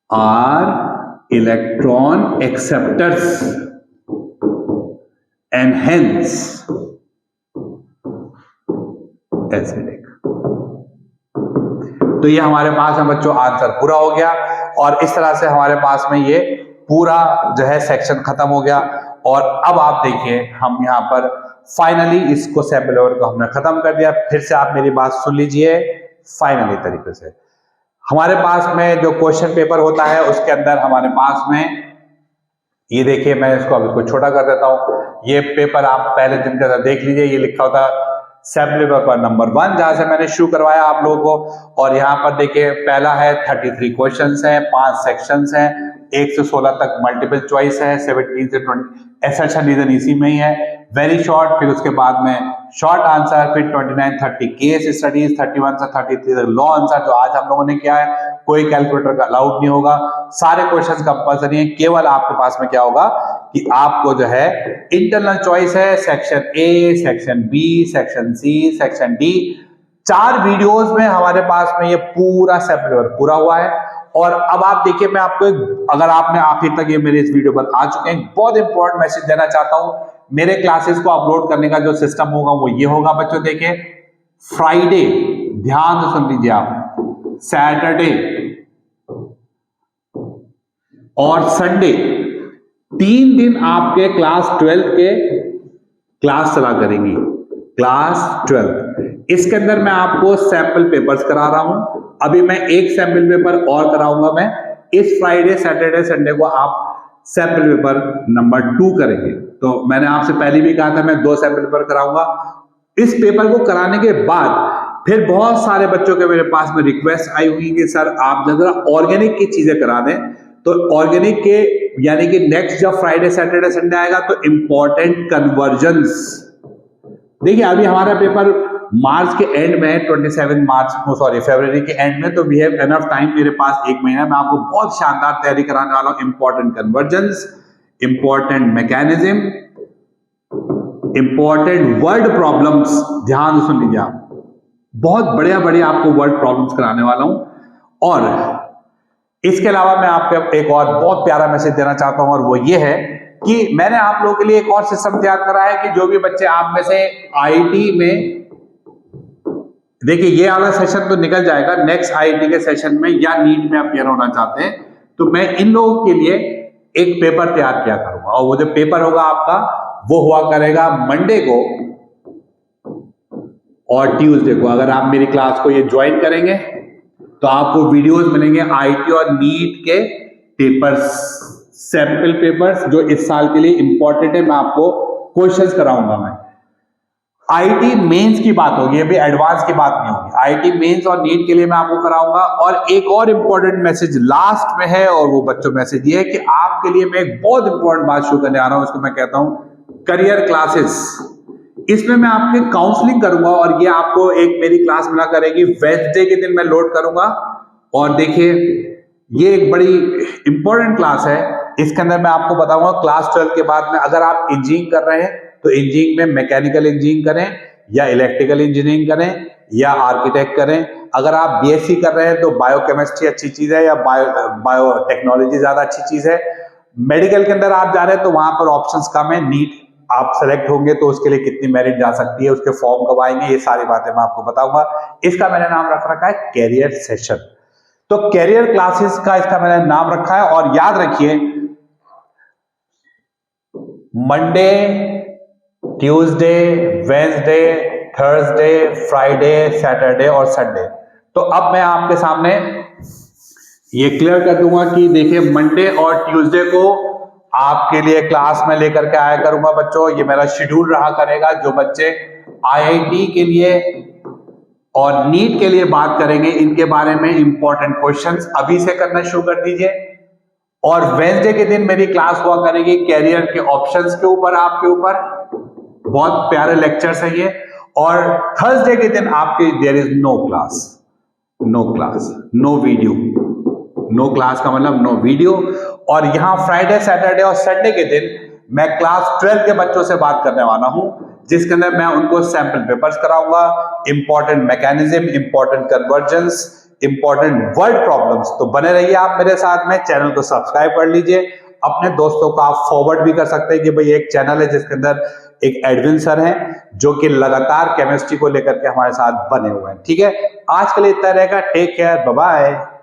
[SPEAKER 1] are electron acceptors and hence acidic. तो ये हमारे पास में बच्चों आंसर पूरा हो गया, और इस तरह से हमारे पास में ये पूरा जो है सेक्शन खत्म हो गया। और अब आप देखिए हम यहां पर फाइनली इसको सैंपल पेपर को हमने खत्म कर दिया। फिर से आप मेरी बात सुन लीजिए फाइनली तरीके से। हमारे पास में जो क्वेश्चन पेपर होता है उसके अंदर हमारे पास में ये देखिए, मैं इसको अब इसको छोटा कर देता हूं। ये पेपर आप पहले दिन के अंदर देख लीजिए, ये लिखा होता है सैंपल पेपर नंबर 1, जहां से मैंने शुरू करवाया आप लोगों को। और यहाँ पर देखिए पहला है 33 क्वेश्चंस हैं, 5 सेक्शंस हैं, 1 से 16 तक मल्टीपल चॉइस है, 17 से 20 एसेंशियल रीजन इसी में ही है, वेरी शॉर्ट। फिर उसके बाद में शॉर्ट आंसर, फिर 29-30 केस स्टडीज, 31 से 33 तक लॉ आंसर, जो आज हम लोगों ने किया है। कोई कैलकुलेटर का अलाउड नहीं होगा, सारे क्वेश्चंस कंपल्सरी हैं। केवल आपके पास में क्या होगा कि आपको जो है इंटरनल चॉइस है, section A, section B, section C, section D. 4 videos में हमारे पास में ये पूरा सैंपल पेपर पूरा हुआ है। और अब आप देखिए, मैं आपको अगर आपने आखिर तक ये मेरे इस वीडियो पर आ चुके हैं, बहुत इंपॉर्टेंट मैसेज देना चाहता हूं। मेरे क्लासेस को अपलोड करने का जो सिस्टम होगा वो ये होगा बच्चों। देखिए फ्राइडे, ध्यान से सुन लीजिए आप, सैटरडे और संडे 3 दिन आपके क्लास 12 के क्लास चला करेंगी, क्लास 12। इसके अंदर मैं आपको सैंपल पेपर्स करा रहा हूं। अभी मैं एक सैंपल पेपर और कराऊंगा। मैं इस फ्राइडे, सैटरडे, संडे को आप सैंपल पेपर नंबर 2 करेंगे। तो मैंने आपसे पहले भी कहा था मैं 2 सैंपल पेपर कराऊंगा। इस पेपर को कराने के बाद फिर बहुत सारे बच्चों के मेरे पास में रिक्वेस्ट आई हुई कि सर आप जरा ऑर्गेनिक की चीजें करा दें। तो ऑर्गेनिक के यानी कि नेक्स्ट जब फ्राइडे, सैटरडे, संडे आएगा तो इंपॉर्टेंट कन्वर्जन्स। देखिए अभी हमारा पेपर मार्च के एंड में, 27 मार्च को, सॉरी फरवरी के एंड में, तो वी हैव एनफ टाइम, मेरे पास 1 महीना। मैं आपको बहुत शानदार तैयारी कराने वाला हूं। Important convergence, important mechanism, important word problems, ध्यान से सुन लीजिए आप, बहुत बढ़िया बढ़िया आपको वर्ड प्रॉब्लम्स कराने वाला हूं। और इसके अलावा मैं आपको एक और बहुत प्यारा मैसेज देना चाहता हूं, और वो ये है कि मैंने आप लोगों के लिए एक और सिस्टम तैयार करा है कि जो भी बच्चे आप में से आईटी में, देखिए ये वाला सेशन तो निकल जाएगा, नेक्स्ट आईटी के सेशन में या नीट में अपियर होना चाहते हैं, तो मैं इन लोगों के लिए एक पेपर तैयार किया करूंगा। और वो जो पेपर होगा आपका वो हुआ करेगा मंडे को और ट्यूसडे को। अगर आप मेरी क्लास को ये ज्वाइन करेंगे तो आपको वीडियोस मिलेंगे आईटी और नीट के पेपर्स, सैंपल पेपर्स जो इस साल के लिए इंपॉर्टेंट है। मैं आपको क्वेश्चंस कराऊंगा। मैं आईटी मेंस की बात होगी, अभी एडवांस की बात नहीं होगी। आईटी मेंस और नीट के लिए मैं आपको कराऊंगा। और एक और इंपॉर्टेंट मैसेज लास्ट में है, और वो बच्चों मैसेज ये है कि आपके लिए मैं एक बहुत इंपॉर्टेंट बात शुरू करने आ रहा हूं, उसको मैं कहता हूं करियर क्लासेस। इसमें मैं आपके काउंसलिंग करूंगा, और ये आपको एक मेरी क्लास मिला करेगी, वेडनेसडे के दिन मैं लोड करूंगा। और देखिए ये एक बड़ी इंपॉर्टेंट क्लास है। इसके अंदर मैं आपको बताऊंगा क्लास 12 के बाद में अगर आप इंजीनियरिंग कर रहे हैं तो इंजीनियरिंग में मैकेनिकल इंजीनियरिंग करें या इलेक्ट्रिकल इंजीनियरिंग करें या आर्किटेक्ट करें। अगर आप बीएससी कर रहे हैं तो बायोकेमिस्ट्री अच्छी चीज है या बायोटेक्नोलॉजी ज्यादा अच्छी चीज है। मेडिकल के अंदर आप जा रहे हैं तो वहां पर ऑप्शंस कम है। नीट आप सेलेक्ट होंगे तो उसके लिए कितनी मेरिट जा सकती है, उसके फॉर्म कब आएंगे, ये सारी बातें मैं आपको बताऊंगा। इसका मैंने नाम रख रखा है कैरियर सेशन। तो कैरियर क्लासेस का इसका मैंने नाम रखा है। और याद रखिए Monday, Tuesday, Wednesday, Thursday, Friday, Saturday और संडे। तो अब मैं आपके सामने ये क्लियर कर दूंगा कि देखिए मंडे और ट्यूसडे को आपके लिए क्लास में लेकर के आया करूंगा बच्चों। ये मेरा शेड्यूल रहा करेगा। जो बच्चे आईआईटी के लिए और नीट के लिए बात करेंगे, इनके बारे में इंपॉर्टेंट क्वेश्चंस अभी से करना शुरू कर दीजिए। और वेंसडे के दिन मेरी क्लास हुआ करेगी कैरियर के ऑप्शंस के ऊपर, आपके ऊपर बहुत प्यारे लेक्चर्स है ये। और थर्सडे के दिन आपके there is no class, no class, no video. No class का मतलब नो वीडियो। और यहां फ्राइडे, सैटरडे और संडे के दिन मैं क्लास 12 के बच्चों से बात करने वाला हूं, जिसके अंदर मैं उनको सैंपल पेपर्स कराऊंगा, important mechanism, important convergence, important word problems. तो बने रहिए आप मेरे साथ में, चैनल को सब्सक्राइब कर लीजिए। अपने दोस्तों को आप फॉरवर्ड भी कर सकते हैं कि भाई एक चैनल है जिसके अंदर एक एडविन सर हैं जो कि लगातार केमिस्ट्री को लेकर के हमारे साथ बने हुए हैं। ठीक है, आज के लिए इतना रहेगा। Take care, bye bye.